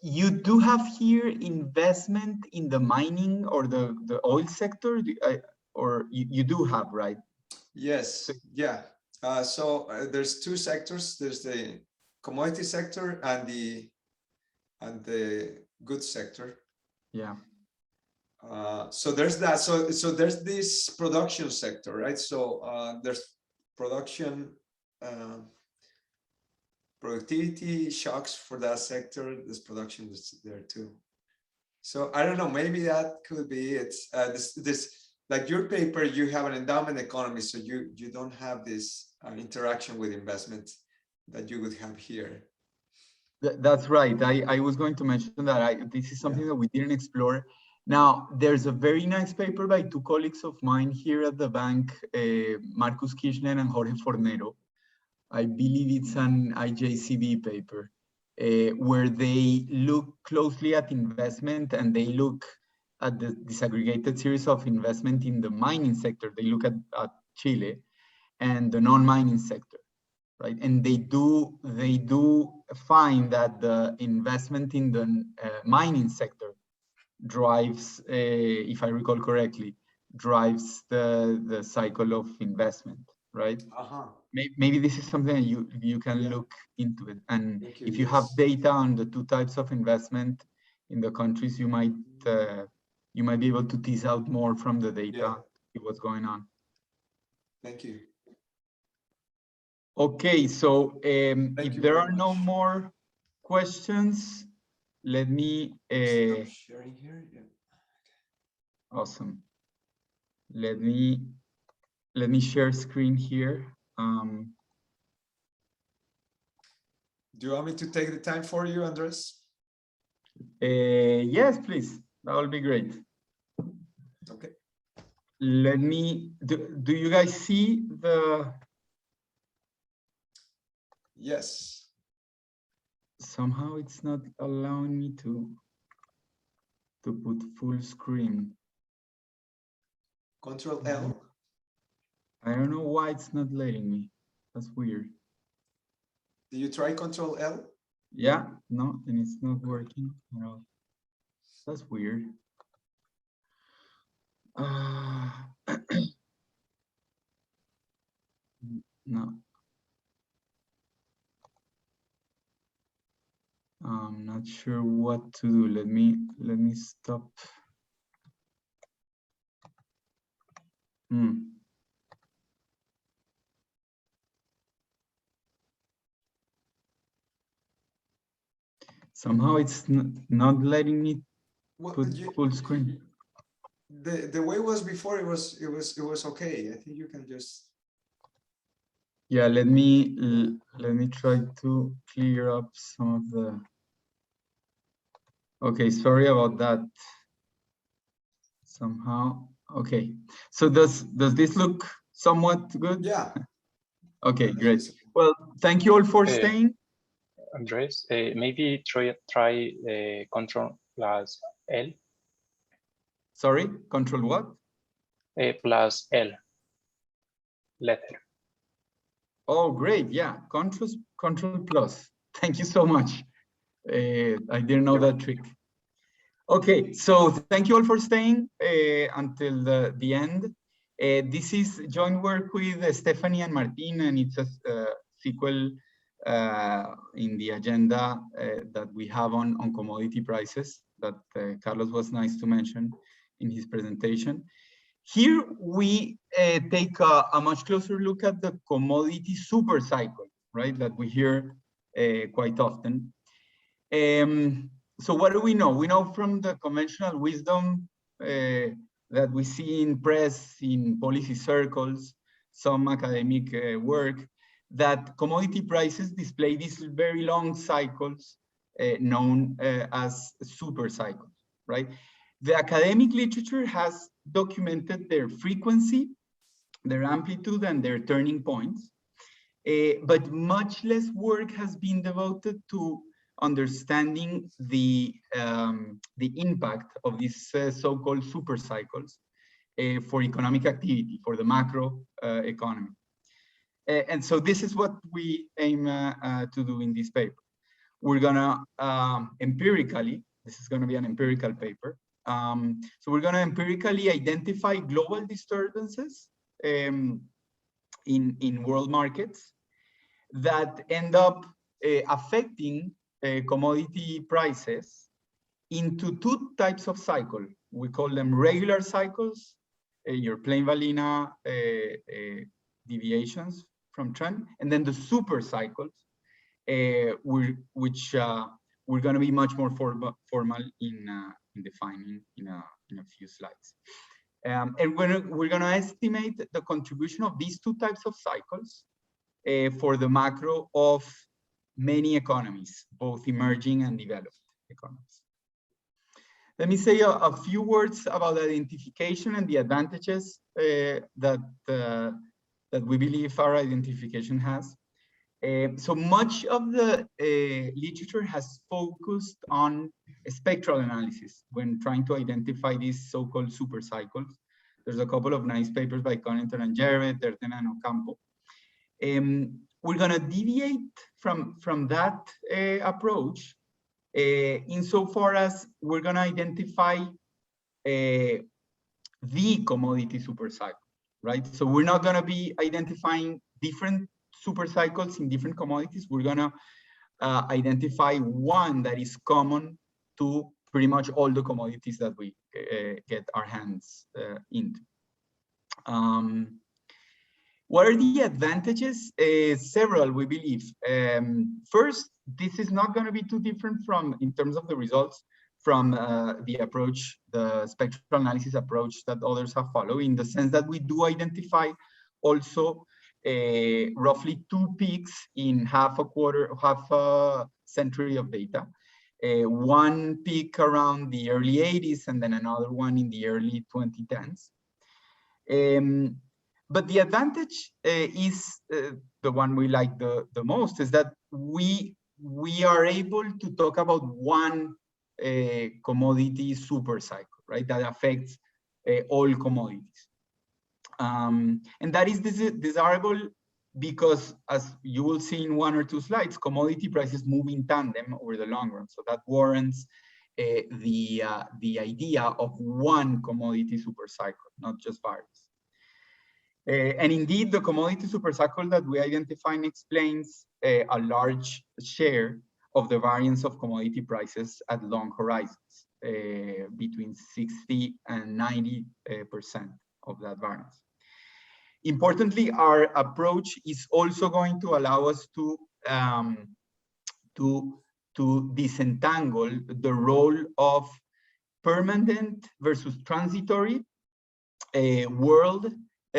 S1: you do have here investment in the mining or the oil sector, or you do have, right?
S2: Yes, yeah. So there's two sectors. There's the commodity sector and the goods sector.
S1: Yeah.
S2: So there's that. So there's this production sector, right? So there's production, productivity shocks for that sector. There's production there too. So I don't know. Maybe that could be it. This like your paper, you have an endowment economy, so you don't have this interaction with investment that you would have here.
S1: That's right. I was going to mention that this is something that we didn't explore. Now, there's a very nice paper by two colleagues of mine here at the bank, Marcus Kirchner and Jorge Fornero. I believe it's an IJCB paper, where they look closely at investment and they look at the disaggregated series of investment in the mining sector. They look at Chile and the non-mining sector, right? And they do find that the investment in the mining sector drives, if I recall correctly, drives the cycle of investment, right? Maybe this is something that you can look into it. And if you have data on the two types of investment in the countries, you might be able to tease out more from the data, see what's going on.
S2: Thank you.
S1: Okay, so if there are no more questions, let me
S2: stop sharing here.
S1: Awesome. Let me share screen here.
S2: Do you want me to take the time for you, Andres?
S1: Yes, please. That will be great.
S2: Okay.
S1: Let me, do you guys see the?
S2: Yes.
S1: Somehow it's not allowing me to put full screen.
S2: Control L.
S1: I don't know why it's not letting me. That's weird.
S2: Do you try Control L?
S1: Yeah, no, and it's not working at all. That's weird. No. I'm not sure what to do. Let me stop. Somehow it's not letting me put full screen.
S2: The way it was before, it was okay. I think you can just.
S1: Yeah, let me try to clear up some of the. Okay, sorry about that. Somehow, okay. So does this look somewhat good?
S2: Yeah.
S1: Okay, great. Well, thank you all for staying.
S3: Andres, maybe try Control plus L.
S1: Sorry, Control what?
S3: Plus L letter.
S1: Oh, great. Yeah, Control plus. Thank you so much. I didn't know that trick. Okay, so thank you all for staying until the end. This is joint work with Stephanie and Martin, and it's a sequel in the agenda that we have on commodity prices that Carlos was nice to mention in his presentation. Here we take a much closer look at the commodity super cycle, right, that we hear quite often. So what do we know? We know from the conventional wisdom that we see in press, in policy circles, some academic work, that commodity prices display these very long cycles known as super cycles, right? The academic literature has documented their frequency, their amplitude, and their turning points, but much less work has been devoted to understanding the impact of these so-called super cycles for economic activity, for the macro economy. And so this is what we aim to do in this paper. We're gonna empirically, this is gonna be an empirical paper. So we're gonna empirically identify global disturbances in world markets that end up affecting commodity prices into two types of cycle. We call them regular cycles, your plain vanilla deviations from trend, and then the super cycles, which we're going to be much more formal in defining in a few slides. And we're going to estimate the contribution of these two types of cycles for the macro of many economies, both emerging and developed economies. Let me say a few words about identification and the advantages that we believe our identification has. So much of the literature has focused on spectral analysis when trying to identify these so-called super cycles. There's a couple of nice papers by Connaughton and Jarrett, Erten and Ocampo. We're gonna deviate from that approach insofar as we're gonna identify the commodity super cycle, right? So we're not gonna be identifying different super cycles in different commodities. We're gonna identify one that is common to pretty much all the commodities that we get our hands into. What are the advantages? Several, we believe. First, this is not going to be too different from, in terms of the results, from the approach, the spectral analysis approach that others have followed, in the sense that we do identify also roughly 2 peaks in half a century of data. One peak around the early 80s and then another one in the early 2010s. But the advantage is the one we like the most, is that we are able to talk about one commodity super cycle, right? That affects all commodities. And that is desirable because, as you will see in 1 or 2 slides, commodity prices move in tandem over the long run. So that warrants the idea of one commodity super cycle, not just various. And indeed, the commodity supercycle that we identified explains a large share of the variance of commodity prices at long horizons, between 60 and 90% of that variance. Importantly, our approach is also going to allow us to disentangle the role of permanent versus transitory world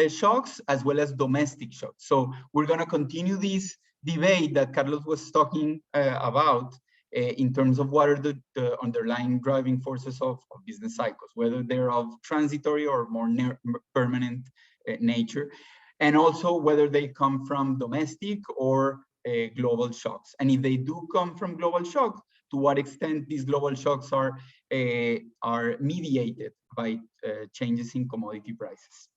S1: shocks, as well as domestic shocks. So we're going to continue this debate that Carlos was talking about in terms of what are the underlying driving forces of business cycles, whether they're of transitory or more permanent nature, and also whether they come from domestic or global shocks. And if they do come from global shocks, to what extent these global shocks are mediated by changes in commodity prices.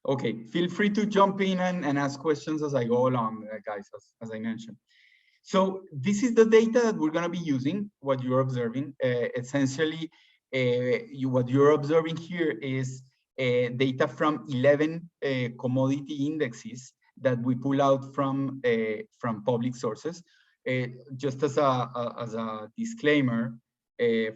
S1: Okay, feel free to jump in and ask questions as I go along, guys, as I mentioned. So this is the data that we're going to be using, what you're observing. Essentially, what you're observing here is data from 11 commodity indexes that we pull out from public sources. Just as a disclaimer,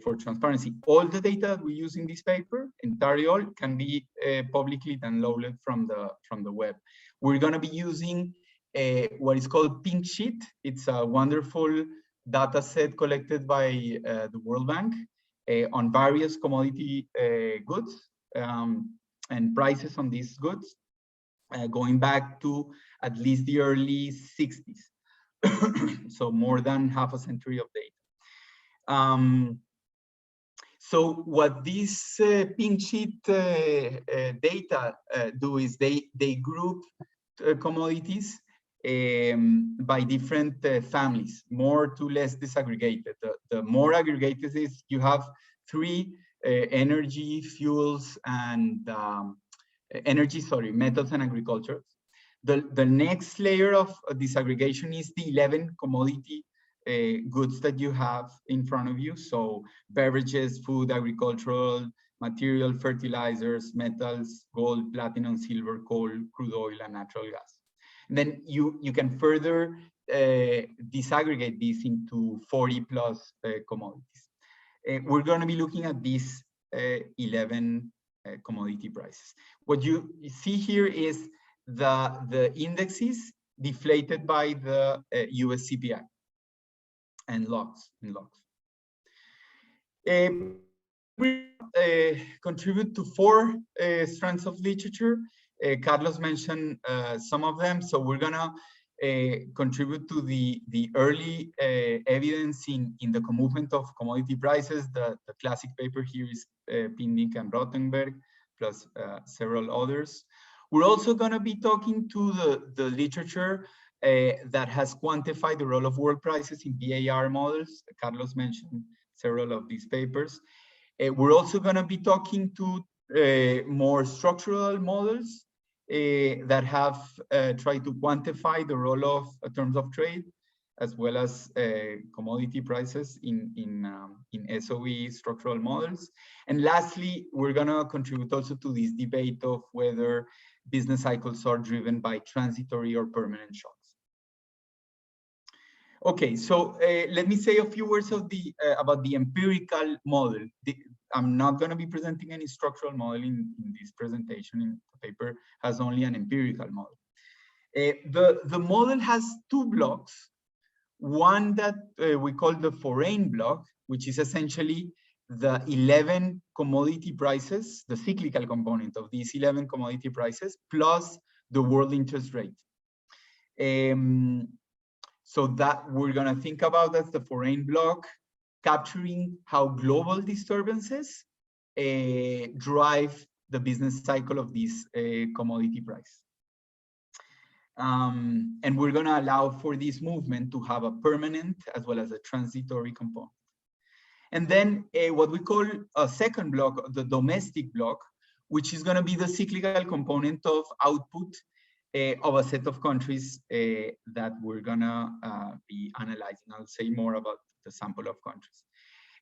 S1: for transparency, all the data that we use in this paper, entirely all, can be publicly downloaded from the web. We're going to be using what is called Pink Sheet. It's a wonderful data set collected by the World Bank on various commodity goods and prices on these goods, going back to at least the early 60s. So more than half a century of data. So what these pink sheet data do is they group commodities by different families, more to less disaggregated. The more aggregated is you have three energy, fuels, and metals and agriculture. The next layer of disaggregation is the 11 commodity goods that you have in front of you. So beverages, food, agricultural, material, fertilizers, metals, gold, platinum, silver, coal, crude oil, and natural gas. And then you can further disaggregate these into 40 plus commodities. We're going to be looking at these 11 commodity prices. What you see here is the indexes deflated by the US CPI and logs. We contribute to 4 strands of literature. Carlos mentioned some of them, so we're gonna contribute to the early evidence in the movement of commodity prices. The classic paper here is Pindick and Rothenberg, plus several others. We're also going to be talking to the literature that has quantified the role of world prices in VAR models. Carlos mentioned several of these papers. We're also going to be talking to more structural models that have tried to quantify the role of terms of trade, as well as commodity prices in SOE structural models. And lastly, we're going to contribute also to this debate of whether business cycles are driven by transitory or permanent shocks. Okay, so let me say a few words of about the empirical model. I'm not going to be presenting any structural model in this presentation. The paper has only an empirical model. The model has 2 blocks. One that we call the foreign block, which is essentially the 11 commodity prices, the cyclical component of these 11 commodity prices, plus the world interest rate. So that we're going to think about as the foreign block, capturing how global disturbances drive the business cycle of this commodity price. And we're going to allow for this movement to have a permanent as well as a transitory component. And then what we call a second block, the domestic block, which is going to be the cyclical component of output of a set of countries that we're going to be analyzing. I'll say more about the sample of countries.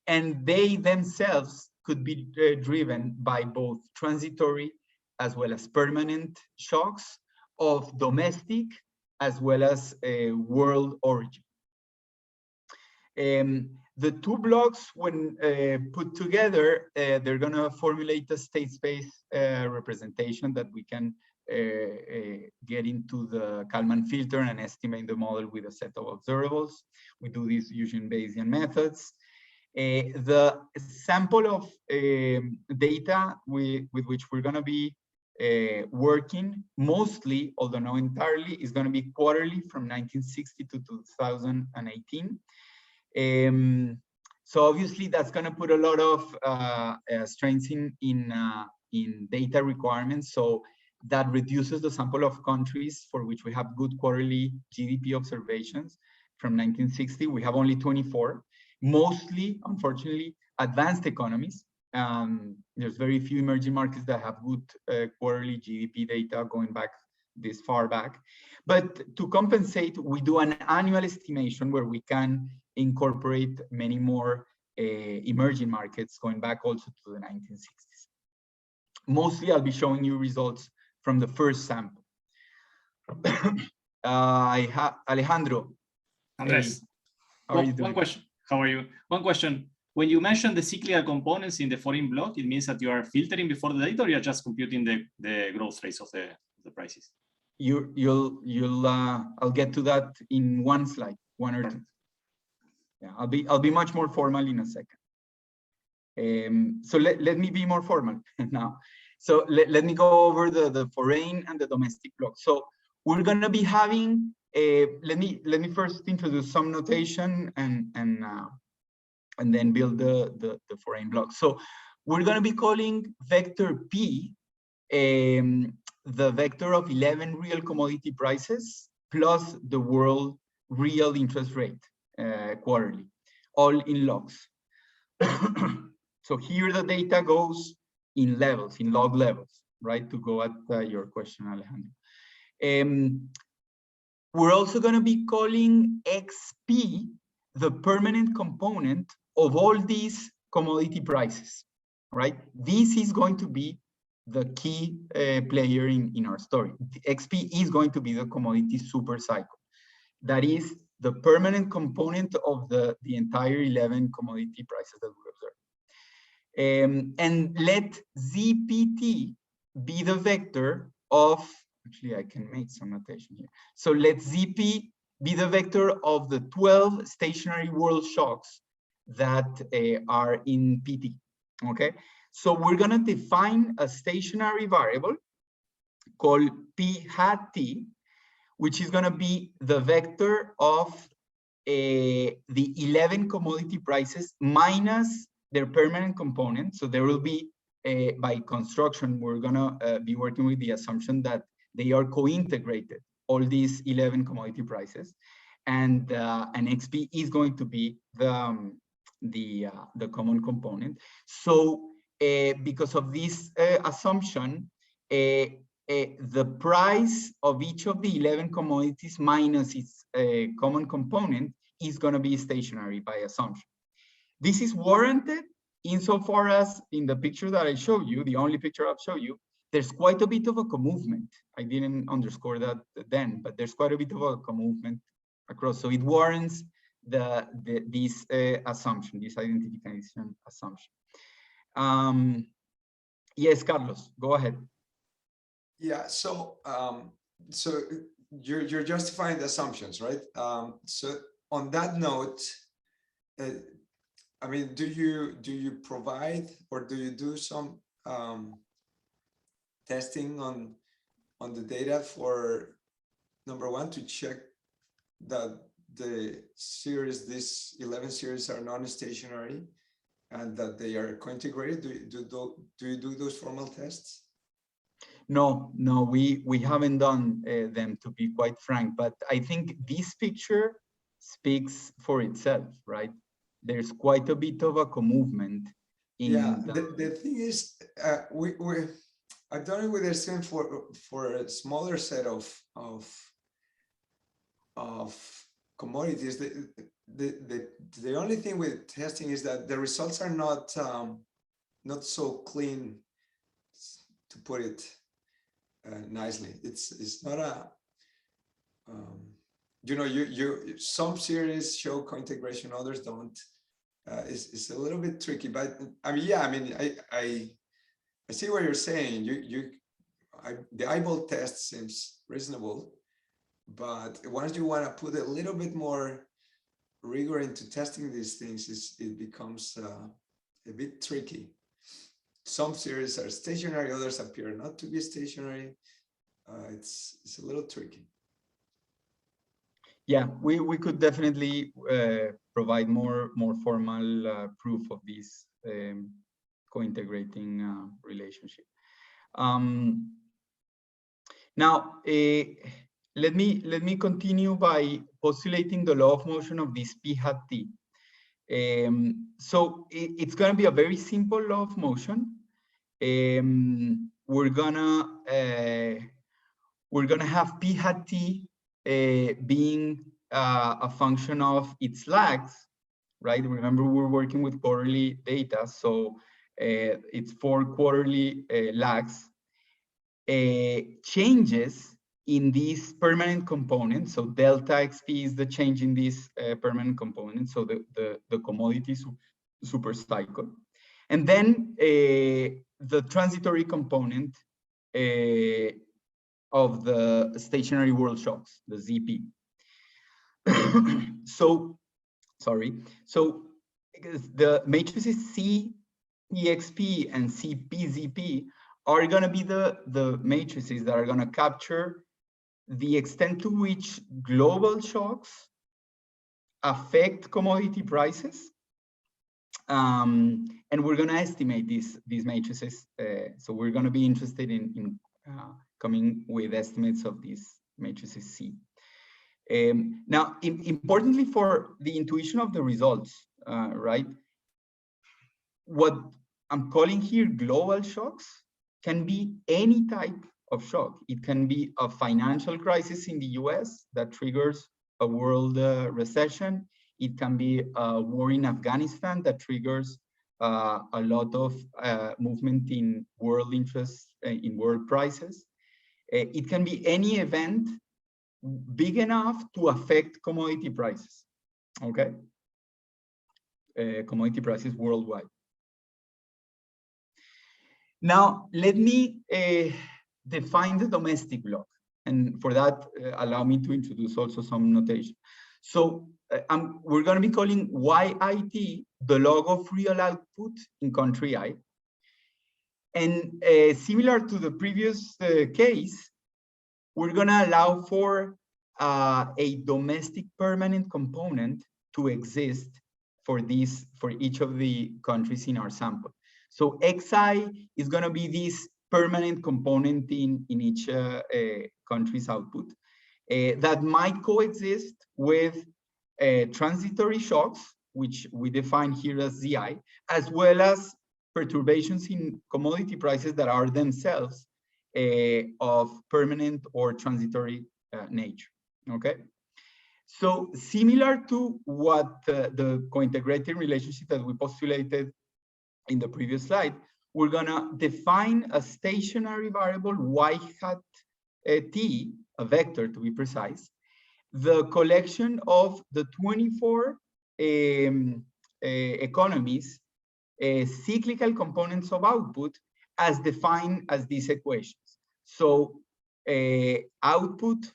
S1: And they themselves could be driven by both transitory as well as permanent shocks of domestic as well as world origin. The 2 blocks, when put together, they're going to formulate a state space representation that we can get into the Kalman filter and estimate the model with a set of observables. We do this using Bayesian methods. The sample of data with which we're going to be working mostly, although not entirely, is going to be quarterly from 1960 to 2018. So obviously that's going to put a lot of strains in data requirements. So that reduces the sample of countries for which we have good quarterly GDP observations. From 1960, we have only 24, mostly, unfortunately, advanced economies. There's very few emerging markets that have good quarterly GDP data going back this far back. But to compensate, we do an annual estimation where we can incorporate many more emerging markets going back also to the 1960s. Mostly, I'll be showing you results from the first sample. I have Alejandro.
S4: Andres, one question. How are you? One question. When you mention the cyclical components in the foreign block, it means that you are filtering before the data, or you're just computing the growth rates of the prices?
S1: I'll get to that in one slide, one or two. Yeah, I'll be much more formal in a second. So let me be more formal now. So let me go over the foreign and the domestic block. So we're going to be having let me first introduce some notation and then build the foreign block. So we're going to be calling vector P the vector of 11 real commodity prices plus the world real interest rate quarterly, all in logs. So here the data goes in levels, in log levels, right? To go at your question, Alejandro. We're also going to be calling XP the permanent component of all these commodity prices, right? This is going to be the key player in our story. The XP is going to be the commodity super cycle. That is the permanent component of the entire 11 commodity prices that we observe. And let ZPT be the vector of, actually I can make some notation here. So let ZP be the vector of the 12 stationary world shocks that are in PT, okay? So we're gonna define a stationary variable called P hat T, which is gonna be the vector of the 11 commodity prices minus their permanent component. So there will be, by construction, we're gonna be working with the assumption that they are co-integrated, all these 11 commodity prices. And XP is going to be the common component. So because of this assumption, the price of each of the 11 commodities minus its common component is going to be stationary by assumption. This is warranted insofar as in the picture that I showed you, the only picture I've showed you, there's quite a bit of a co-movement. I didn't underscore that then, but there's quite a bit of a co-movement across. So it warrants this assumption, this identification assumption. Yes, Carlos, go ahead.
S2: Yeah, so so you're justifying the assumptions, right? So on that note, I mean, do you provide or do you do some testing on the data for number one to check that the series, these 11 series are non-stationary and that they are co-integrated? Do you do those formal tests?
S1: No, we haven't done them, to be quite frank, but I think this picture speaks for itself, right? There's quite a bit of a co-movement.
S2: Yeah, the thing is, I've done it with a student for a smaller set of commodities. The only thing with testing is that the results are not so clean, to put it nicely. It's not a you know, some series show co-integration, others don't. It's a little bit tricky, but I mean, yeah, I mean, I see what you're saying. The eyeball test seems reasonable, but once you want to put a little bit more rigor into testing these things, it becomes a bit tricky. Some series are stationary, others appear not to be stationary. It's a little tricky.
S1: Yeah, we could definitely provide more formal proof of this co-integrating relationship. Now, let me continue by postulating the law of motion of this P hat T. So it's going to be a very simple law of motion. We're gonna have P hat T being a function of its lags, right? Remember, we're working with quarterly data, so it's 4 quarterly lags. Changes in this permanent component, so delta XP is the change in this permanent component, so the commodity super cycle. And then the transitory component of the stationary world shocks, the ZP. So, sorry. So the matrices C EXP and CPZP are going to be the matrices that are going to capture the extent to which global shocks affect commodity prices. And we're going to estimate these matrices. So we're going to be interested in coming with estimates of these matrices C. Now, importantly for the intuition of the results, right? What I'm calling here global shocks can be any type of shock. It can be a financial crisis in the US that triggers a world recession. It can be a war in Afghanistan that triggers a lot of movement in world interests, in world prices. It can be any event big enough to affect commodity prices, okay? Commodity prices worldwide. Now, let me define the domestic block. And for that, allow me to introduce also some notation. So we're going to be calling YIT the log of real output in country I. And similar to the previous case, we're going to allow for a domestic permanent component to exist for each of the countries in our sample. So XI is going to be this permanent component in each country's output that might coexist with transitory shocks, which we define here as ZI, as well as perturbations in commodity prices that are themselves of permanent or transitory nature, okay? So similar to what the co-integrated relationship that we postulated in the previous slide, we're gonna define a stationary variable y hat t, a vector to be precise, the collection of the 24 economies, cyclical components of output as defined as these equations. So output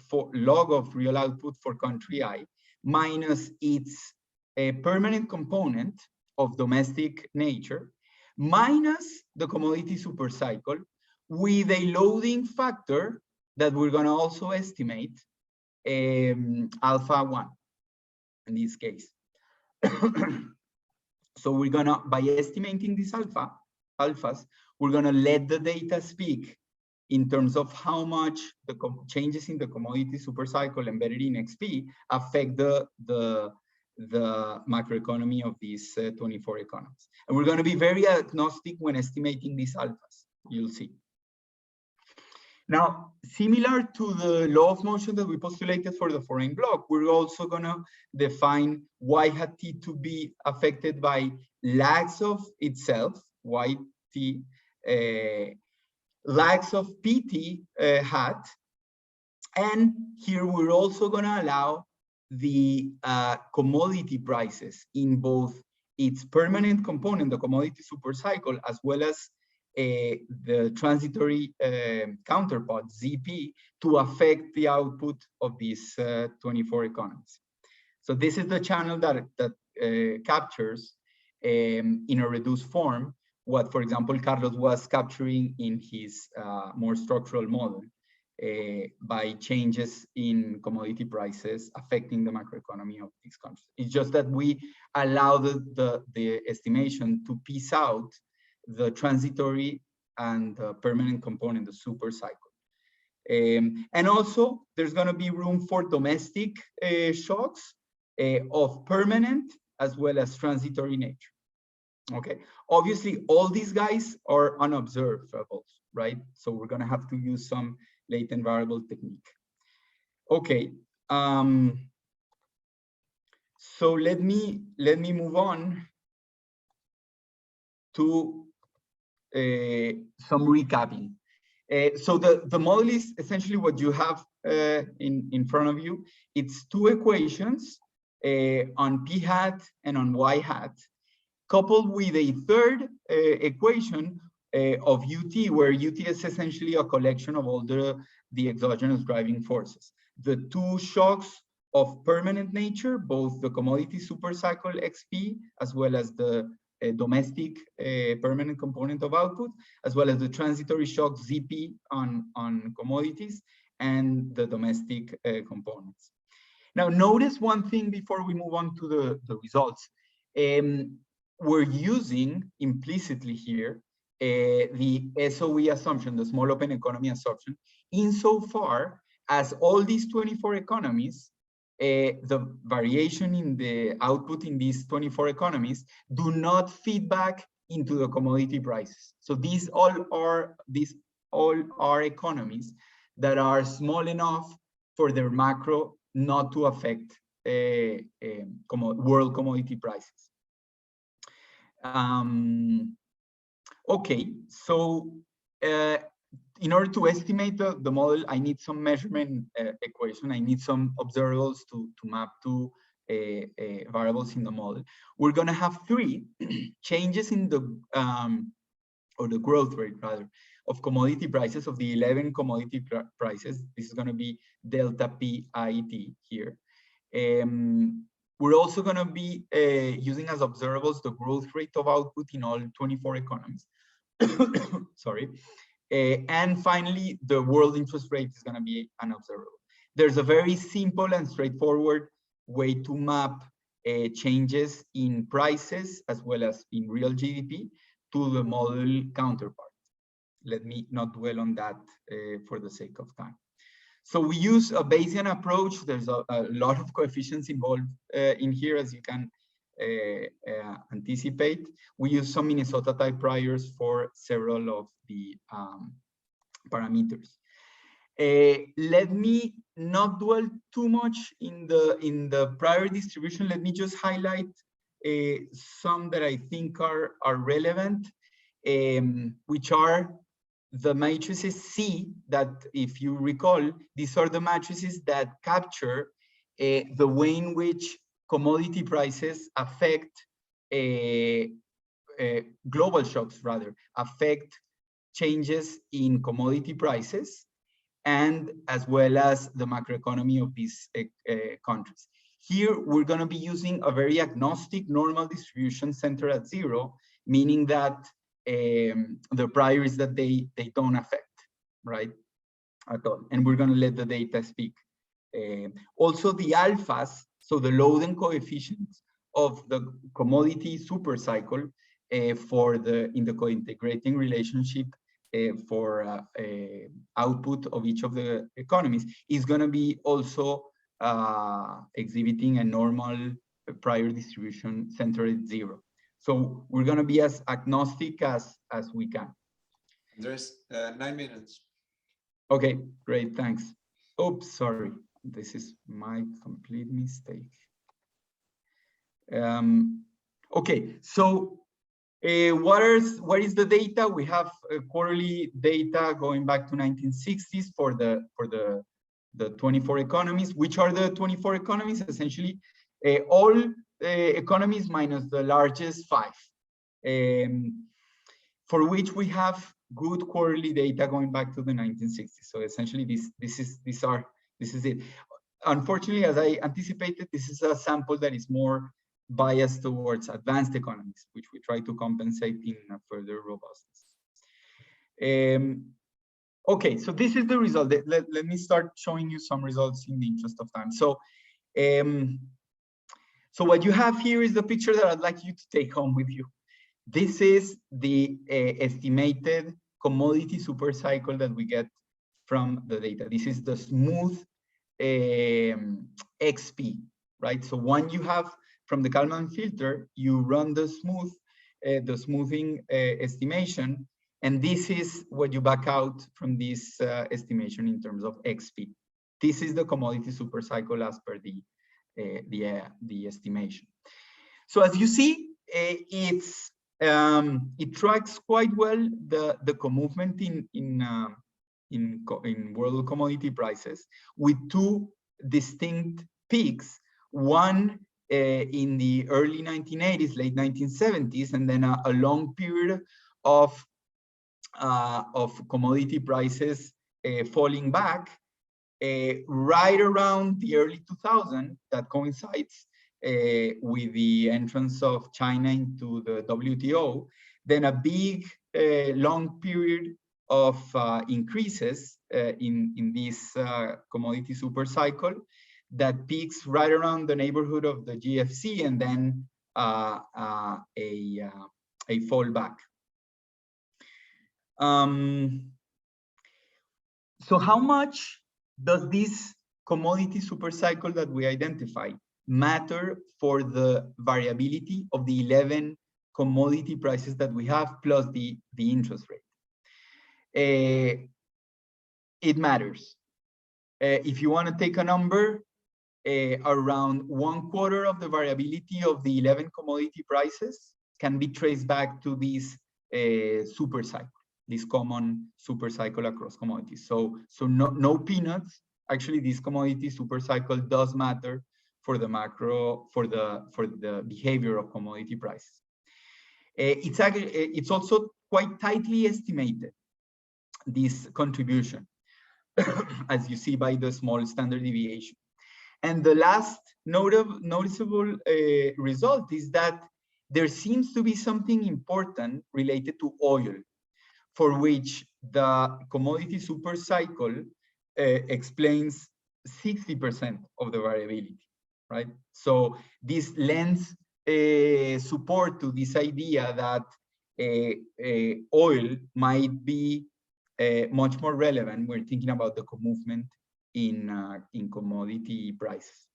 S1: for log of real output for country I minus its permanent component of domestic nature minus the commodity supercycle with a loading factor that we're going to also estimate alpha 1 in this case. So we're going to, by estimating these alphas, we're going to let the data speak in terms of how much the changes in the commodity supercycle embedded in XP affect the macroeconomy of these 24 economies. And we're going to be very agnostic when estimating these alphas, you'll see. Now, similar to the law of motion that we postulated for the foreign bloc, we're also going to define y hat t to be affected by lags of itself, yt, lags of pt hat. And here we're also going to allow the commodity prices in both its permanent component, the commodity supercycle, as well as the transitory counterpart, ZP, to affect the output of these 24 economies. So this is the channel that captures in a reduced form what, for example, Carlos was capturing in his more structural model by changes in commodity prices affecting the macroeconomy of these countries. It's just that we allow the estimation to piece out the transitory and the permanent component, the super cycle. And also, there's going to be room for domestic shocks of permanent as well as transitory nature. Okay, obviously, all these guys are unobservables, right? So we're going to have to use some latent variable technique. Okay, so let me move on to some recapping. So the model is essentially what you have in front of you. It's two equations on p hat and on y hat, coupled with a third equation of UT, where UT is essentially a collection of all the exogenous driving forces. The two shocks of permanent nature, both the commodity supercycle XP as well as the domestic permanent component of output, as well as the transitory shock ZP on commodities and the domestic components. Now, notice one thing before we move on to the results. We're using implicitly here the SOE assumption, the small open economy assumption, insofar as all these 24 economies, the variation in the output in these 24 economies do not feed back into the commodity prices. So these all are economies that are small enough for their macro not to affect world commodity prices. Okay, so in order to estimate the model, I need some measurement equation. I need some observables to map to variables in the model. We're going to have three changes in the or the growth rate rather of commodity prices of the 11 commodity prices. This is going to be delta P I T here. We're also going to be using as observables the growth rate of output in all 24 economies. Sorry. And finally, the world interest rate is going to be an observable. There's a very simple and straightforward way to map changes in prices as well as in real GDP to the model counterpart. Let me not dwell on that for the sake of time. So we use a Bayesian approach. There's a lot of coefficients involved in here, as you can anticipate. We use some Minnesota type priors for several of the parameters. Let me not dwell too much in the prior distribution. Let me just highlight some that I think are relevant, which are the matrices C, that if you recall, these are the matrices that capture the way in which commodity prices affect global shocks, rather, affect changes in commodity prices, and as well as the macroeconomy of these countries. Here, we're going to be using a very agnostic normal distribution centered at 0, meaning that the prior is that they don't affect, right, at all. And we're going to let the data speak. Also, the alphas, so the loading coefficients of the commodity super cycle in the co-integrating relationship for output of each of the economies is going to be also exhibiting a normal prior distribution centered at 0. So we're going to be as agnostic as we can.
S2: There's 9 minutes.
S1: Okay, great, thanks. Oops, sorry. This is my complete mistake. Okay, so what is the data? We have quarterly data going back to 1960s for the 24 economies. Which are the 24 economies? Essentially, all economies minus the largest 5, for which we have good quarterly data going back to the 1960s. So essentially, this is it. Unfortunately, as I anticipated, this is a sample that is more biased towards advanced economies, which we try to compensate in a further robustness. Okay, so this is the result. Let me start showing you some results in the interest of time. So, so what you have here is the picture that I'd like you to take home with you. This is the estimated commodity super cycle that we get from the data. This is the smooth XP, right? So when you have from the Kalman filter, you run the smoothing estimation, and this is what you back out from this estimation in terms of XP. This is the commodity super cycle as per the estimation. So as you see, it tracks quite well the movement in world commodity prices, with two distinct peaks. One in the early 1980s, late 1970s, and then a long period of commodity prices falling back right around the early 2000s. That coincides with the entrance of China into the WTO, then a big long period of increases in this commodity super cycle that peaks right around the neighborhood of the GFC, and then a fallback. So how much does this commodity super cycle that we identified matter for the variability of the 11 commodity prices that we have plus the interest rate? It matters. If you want to take a number, around 1/4 of the variability of the 11 commodity prices can be traced back to this super cycle, this common super cycle across commodities. So no peanuts. Actually, this commodity super cycle does matter for the macro, for the behavior of commodity prices. It's also quite tightly estimated, this contribution, as you see by the small standard deviation. And the last noticeable result is that there seems to be something important related to oil, for which the commodity super cycle explains 60% of the variability, right? So this lends support to this idea that oil might be much more relevant when thinking about the movement in commodity prices.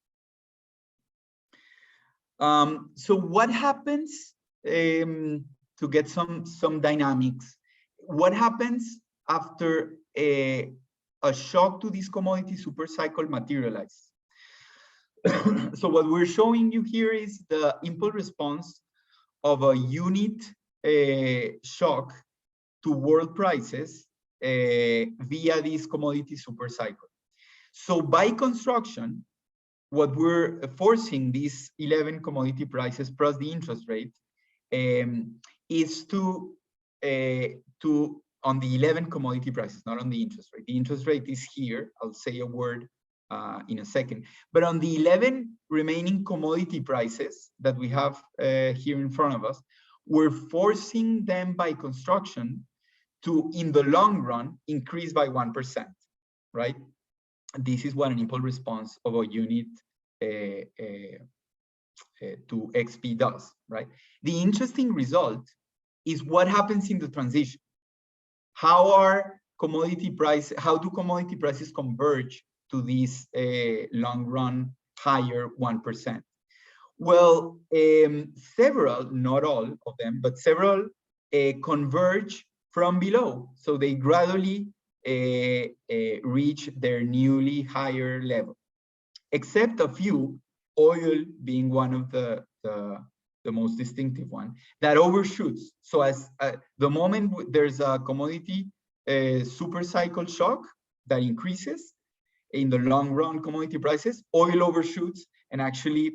S1: So what happens, to get some dynamics, what happens after a shock to this commodity super cycle materializes? So what we're showing you here is the impulse response of a unit shock to world prices via this commodity super cycle. So by construction, what we're forcing these 11 commodity prices plus the interest rate is to on the 11 commodity prices, not on the interest rate. The interest rate is here. I'll say a word in a second. But on the 11 remaining commodity prices that we have here in front of us, we're forcing them by construction to, in the long run, increase by 1%, right? This is what an impulse response of a unit to XP does, right? The interesting result is what happens in the transition. How do commodity prices converge to this long run higher 1%? Well, several, not all of them, but several converge from below. So they gradually reach their newly higher level, except a few, oil being one of the most distinctive one, that overshoots. So as the moment there's a commodity super cycle shock that increases in the long run commodity prices, oil overshoots and actually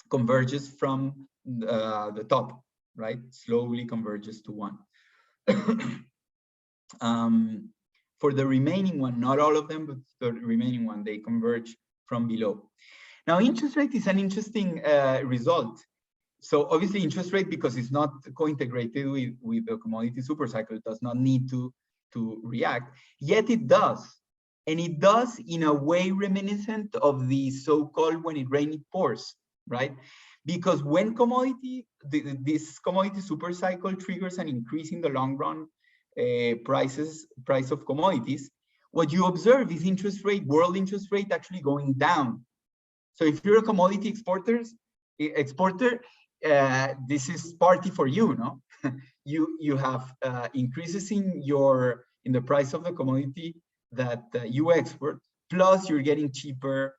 S1: converges from the top, right? Slowly converges to 1. For the remaining one, not all of them, but the remaining one, they converge from below. Now, interest rate is an interesting result. So obviously interest rate, because it's not co-integrated with the commodity super cycle, it does not need to react, yet it does. And it does in a way reminiscent of the so-called when it rains, it pours, right? Because when this commodity super cycle triggers an increase in the long run price of commodities, what you observe is world interest rate actually going down. So if you're a commodity exporter, this is party for you, no? you have increases in the price of the commodity that you export, plus you're getting cheaper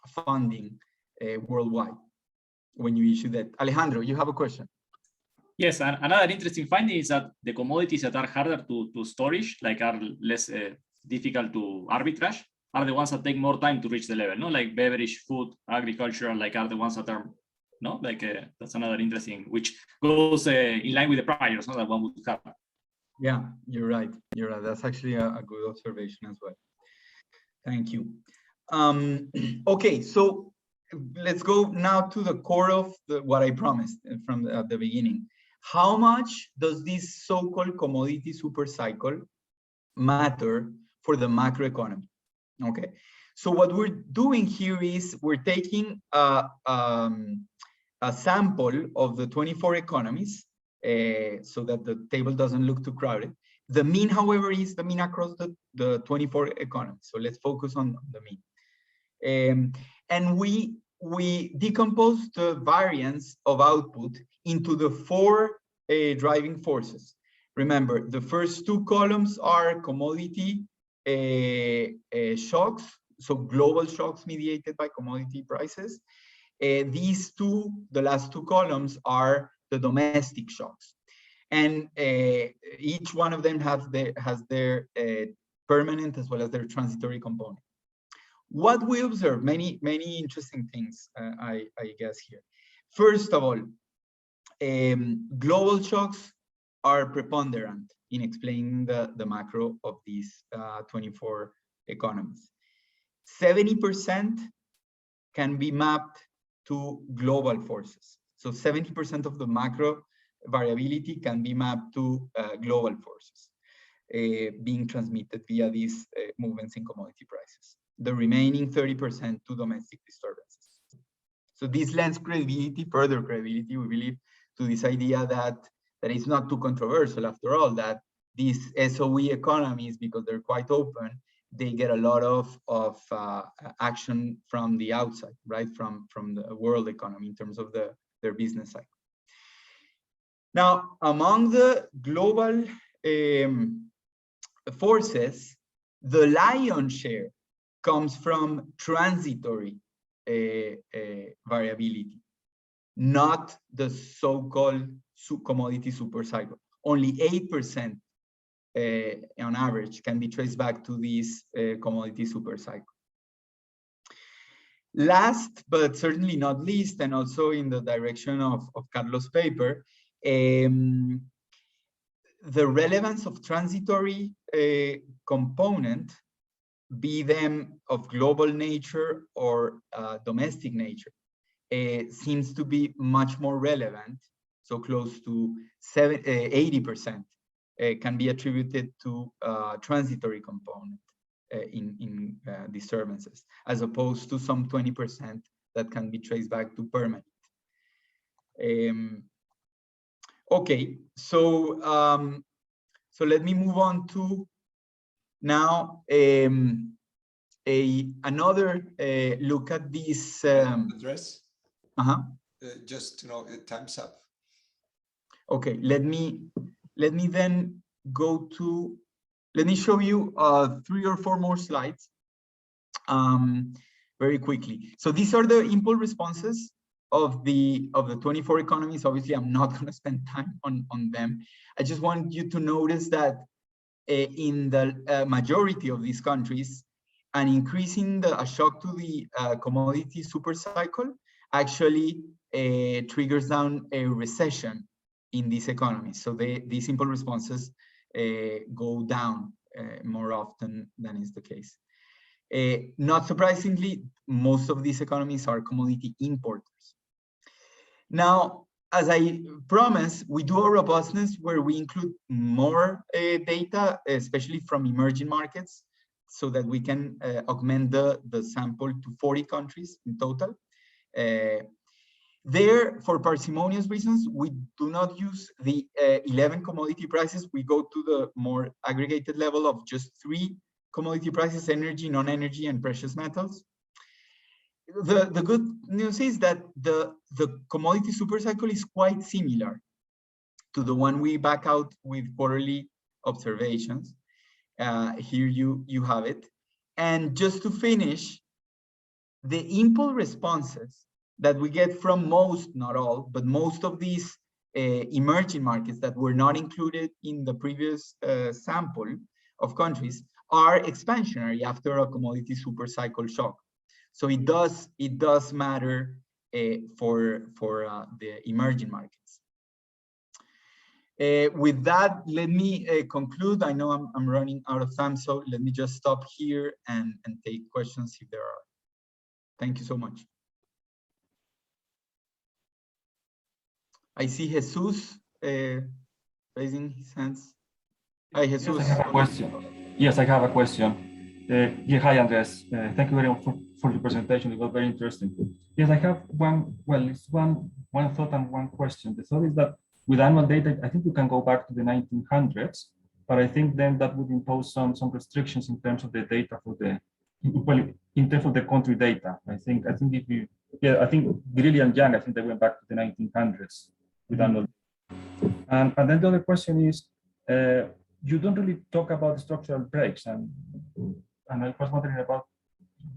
S1: funding worldwide when you issue that. Alejandro, you have a question.
S4: Yes, and another interesting finding is that the commodities that are harder to storage, like are less difficult to arbitrage, are the ones that take more time to reach the level, no? Like beverage, food, agricultural, like are the ones that are, no? Like that's another interesting, which goes in line with the priors, no? That one would have.
S1: Yeah, you're right. You're right. That's actually a good observation as well. Thank you. Okay, so let's go now to the core of what I promised from at the beginning. How much does this so-called commodity super cycle matter for the macroeconomy? Okay, so what we're doing here is we're taking a sample of the 24 economies so that the table doesn't look too crowded. The mean, however, is the mean across the 24 economies. So let's focus on the mean. And we decompose the variance of output into the four driving forces. Remember, the first two columns are commodity shocks, so global shocks mediated by commodity prices. These two, the last two columns, are the domestic shocks. And each one of them has their permanent as well as their transitory component. What we observe, many interesting things, I guess here. First of all, global shocks are preponderant in explaining the macro of these 24 economies. 70% can be mapped to global forces. So 70% of the macro variability can be mapped to global forces being transmitted via these movements in commodity prices. The remaining 30% to domestic disturbances. So this lends credibility, further credibility, we believe, to this idea that it's not too controversial after all, that these SOE economies, because they're quite open, they get a lot of action from the outside, right? From the world economy in terms of their business cycle. Now, among the global forces, the lion's share comes from transitory variability, not the so-called commodity super cycle. Only 8% on average can be traced back to this commodity super cycle. Last, but certainly not least, and also in the direction of Carlos' paper, the relevance of transitory component, be them of global nature or domestic nature, seems to be much more relevant. So close to 80% can be attributed to transitory component in disturbances, as opposed to some 20% that can be traced back to permanent. Okay, so let me move on to now another look at this
S2: address. Just to know, time's up.
S1: Okay, let me then go to, let me show you 3 or 4 more slides very quickly. So these are the impulse responses of the 24 economies. Obviously, I'm not going to spend time on them. I just want you to notice that in the majority of these countries, an increase in a shock to the commodity super cycle actually triggers down a recession in these economies. So these impulse responses go down more often than is the case. Not surprisingly, most of these economies are commodity importers. Now, as I promised, we do a robustness where we include more data, especially from emerging markets, so that we can augment the sample to 40 countries in total. There, for parsimonious reasons, we do not use the 11 commodity prices. We go to the more aggregated level of just 3 commodity prices: energy, non-energy, and precious metals. The good news is that the commodity super cycle is quite similar to the one we back out with quarterly observations. Here you have it. And just to finish, the impulse responses that we get from most, not all, but most of these emerging markets that were not included in the previous sample of countries are expansionary after a commodity super cycle shock. So it does matter for the emerging markets. With that, let me conclude. I know I'm running out of time, so let me just stop here and take questions if there are. Thank you so much. I see Jesus raising his hands. Hi, Jesus.
S5: Yes, I have a question. Yes, I have a question. Yeah, hi, Andres. Thank you very much for your presentation. It was very interesting. Yes, I have one, well, it's one thought and one question. The thought is that with annual data, I think you can go back to the 1900s, but I think then that would impose some restrictions in terms of the data for the, well, in terms of the country data. I think if you, yeah, I think Grilli and Young, I think they went back to the 1900s with annual. And then the other question is, you don't really talk about structural breaks, and I was wondering about.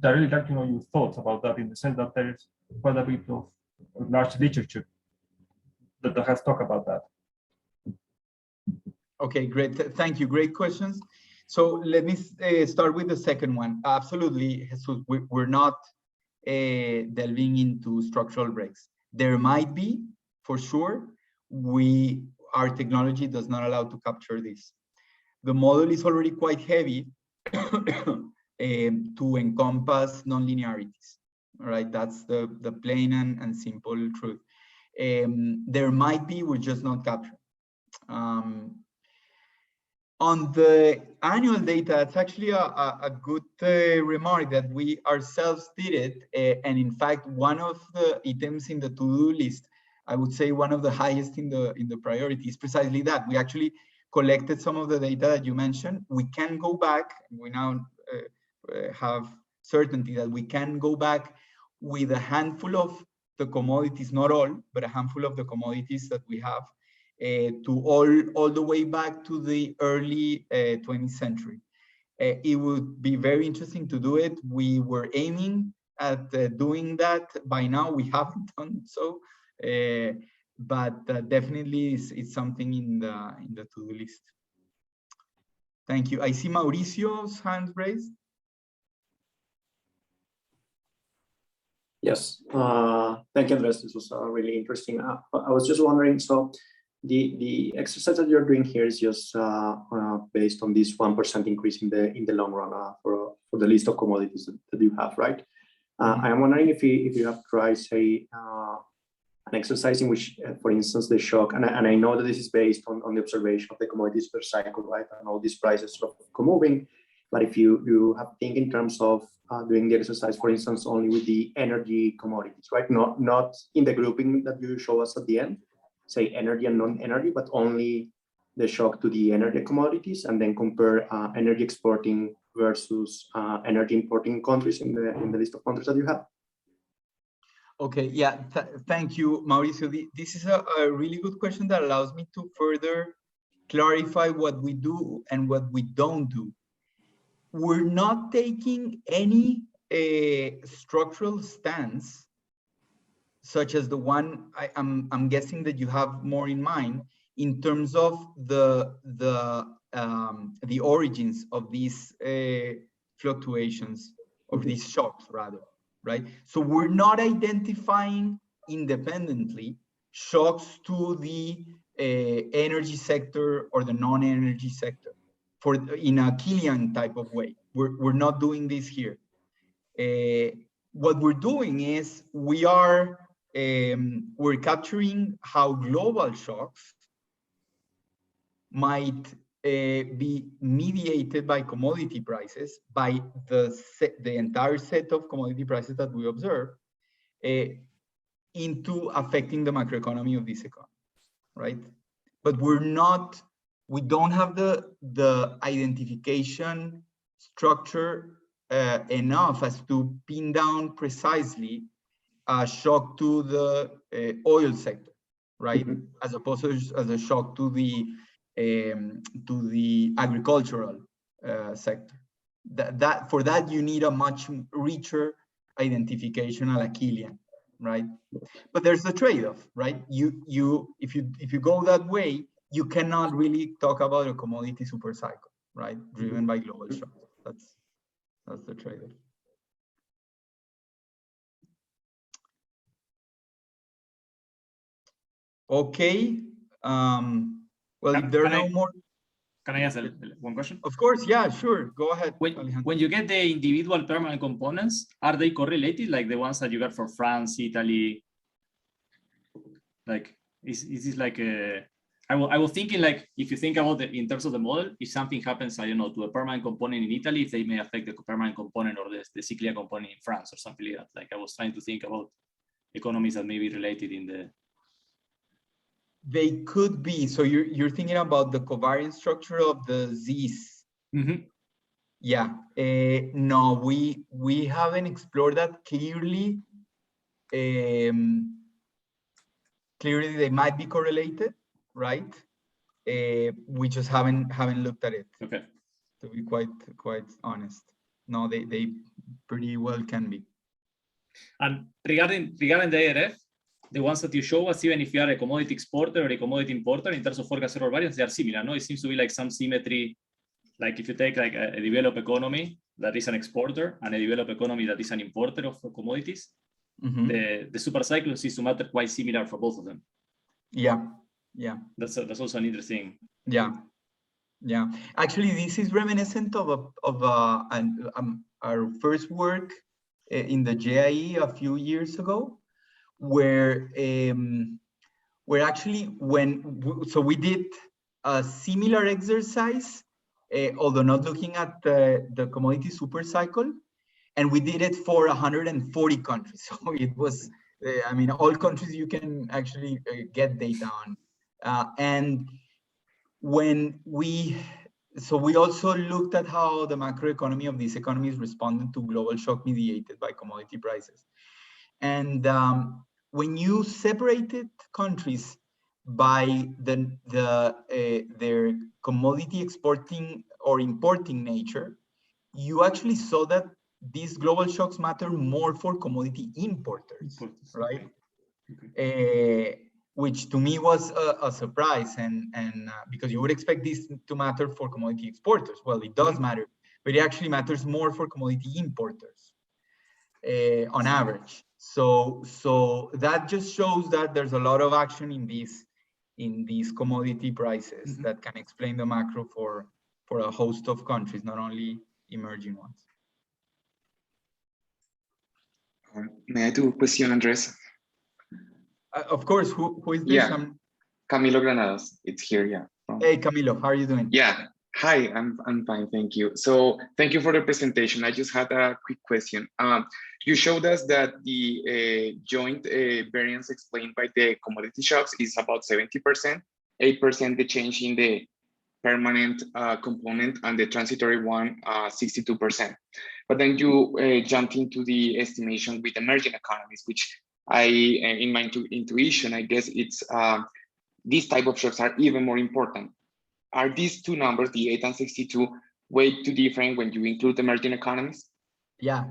S5: I really like to know your thoughts about that, in the sense that there is quite a bit of large literature that has talked about that.
S1: Okay, great. Thank you. Great questions. So let me start with the second one. Absolutely, Jesus, we're not delving into structural breaks. There might be, for sure. Our technology does not allow to capture this. The model is already quite heavy to encompass nonlinearities. All right, that's the plain and simple truth. There might be, we're just not capturing. On the annual data, it's actually a good remark that we ourselves did it. And in fact, one of the items in the to-do list, I would say one of the highest in the priority, is precisely that. We actually collected some of the data that you mentioned. We can go back, we now have certainty that we can go back with a handful of the commodities, not all, but a handful of the commodities that we have, to all the way back to the early 20th century. It would be very interesting to do it. We were aiming at doing that. By now, we haven't done so, but definitely it's something in the to-do list. Thank you. I see Mauricio's hand raised.
S6: Yes, thank you, Andres. This was really interesting. I was just wondering, so the exercise that you're doing here is just based on this 1% increase in the long run for the list of commodities that you have, right? I'm wondering if you have tried, say, an exercise in which, for instance, the shock, and I know that this is based on the observation of the commodities per cycle, right? And all these prices sort of moving, but if you have think in terms of doing the exercise, for instance, only with the energy commodities, right? Not in the grouping that you show us at the end, say energy and non-energy, but only the shock to the energy commodities, and then compare energy exporting versus energy importing countries in the list of countries that you have.
S1: Okay, yeah, thank you, Mauricio. This is a really good question that allows me to further clarify what we do and what we don't do. We're not taking any structural stance, such as the one I'm guessing that you have more in mind, in terms of the origins of these fluctuations, of these shocks, rather, right? So we're not identifying independently shocks to the energy sector or the non-energy sector in a Killian type of way. We're not doing this here. What we're doing is we're capturing how global shocks might be mediated by commodity prices, by the entire set of commodity prices that we observe, into affecting the macroeconomy of this economy, right? But we don't have the identification structure enough as to pin down precisely a shock to the oil sector, right? Mm-hmm. As opposed to as a shock to the agricultural sector. For that you need a much richer identification a la Killian, right? But there's a trade-off, right? If you go that way, you cannot really talk about a commodity super cycle, right? Driven by global shocks. That's the trade-off. Okay. Well, if there are no more.
S4: Can I ask one question?
S1: Of course, yeah, sure. Go ahead.
S4: When you get the individual permanent components, are they correlated, like the ones that you got for France, Italy? Like Is this like a? I was thinking like if you think about it in terms of the model, if something happens, I don't know, to a permanent component in Italy, if they may affect the permanent component or the cyclical component in France or something like that. Like I was trying to think about economies that may be related in the.
S1: They could be. So you're thinking about the covariance structure of the Z's.
S4: Mm-hmm.
S1: Yeah. No, we haven't explored that clearly. Clearly, they might be correlated, right? We just haven't looked at it.
S4: Okay.
S1: To be quite honest, no, they pretty well can be.
S4: And regarding the ARF, the ones that you show us, even if you are a commodity exporter or a commodity importer, in terms of forecast error variance, they are similar. No, it seems to be like some symmetry. Like if you take like a developed economy that is an exporter and a developed economy that is an importer of commodities, the super cycle seems to matter quite similar for both of them.
S1: Yeah.
S4: That's also an interesting.
S1: Yeah. Actually, this is reminiscent of our first work in the JIE a few years ago, where actually we did a similar exercise, although not looking at the commodity super cycle, and we did it for 140 countries. So it was, I mean, all countries you can actually get data on, and when we also looked at how the macroeconomy of these economies responded to global shock mediated by commodity prices. And when you separated countries by their commodity exporting or importing nature, you actually saw that these global shocks matter more for commodity importers, right? Okay. Which to me was a surprise, and because you would expect this to matter for commodity exporters. Well, it does matter, but it actually matters more for commodity importers on average. So that just shows that there's a lot of action in these commodity prices that can explain the macro for a host of countries, not only emerging ones.
S7: May I do a question, Andres?
S1: Of course. Who is this?
S7: Yeah, Camilo Granados. It's here. Yeah.
S1: Hey, Camilo, how are you doing?
S7: Yeah. Hi, I'm fine, thank you. So thank you for the presentation. I just had a quick question. You showed us that the joint variance explained by the commodity shocks is about 70%, 8% the change in the permanent component, and the transitory one 62%. But then you jumped into the estimation with emerging economies, which in my intuition, I guess it's these type of shocks are even more important. Are these two numbers, the 8 and 62, way too different when you include emerging economies?
S1: Yeah,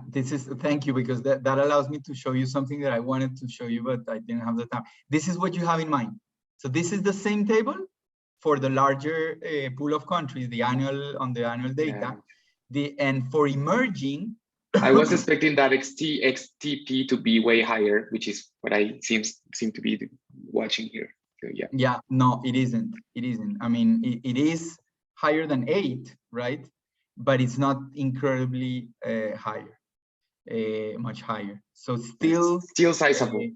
S1: thank you, because that allows me to show you something that I wanted to show you, but I didn't have the time. This is what you have in mind. So this is the same table for the larger pool of countries, on the annual data. Yeah. And for emerging,
S7: I was expecting that XTP to be way higher, which is what I seem to be watching here. So, yeah.
S1: Yeah, no, it isn't. It isn't. I mean, it is higher than 8, right? But it's not incredibly higher, much higher. So still
S7: sizable.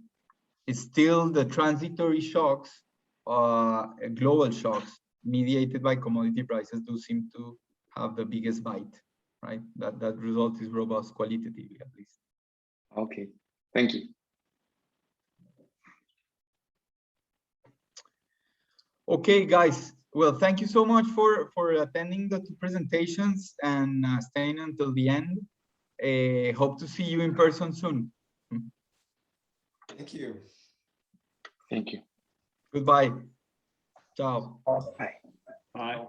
S1: It's still the transitory shocks, global shocks mediated by commodity prices do seem to have the biggest bite, right? That result is robust qualitatively, at least.
S7: Okay, thank you.
S1: Okay, guys. Well, thank you so much for attending the 2 presentations and staying until the end. Hope to see you in person soon.
S2: Thank you.
S7: Thank you.
S1: Goodbye. Ciao.
S7: Bye.
S4: Bye.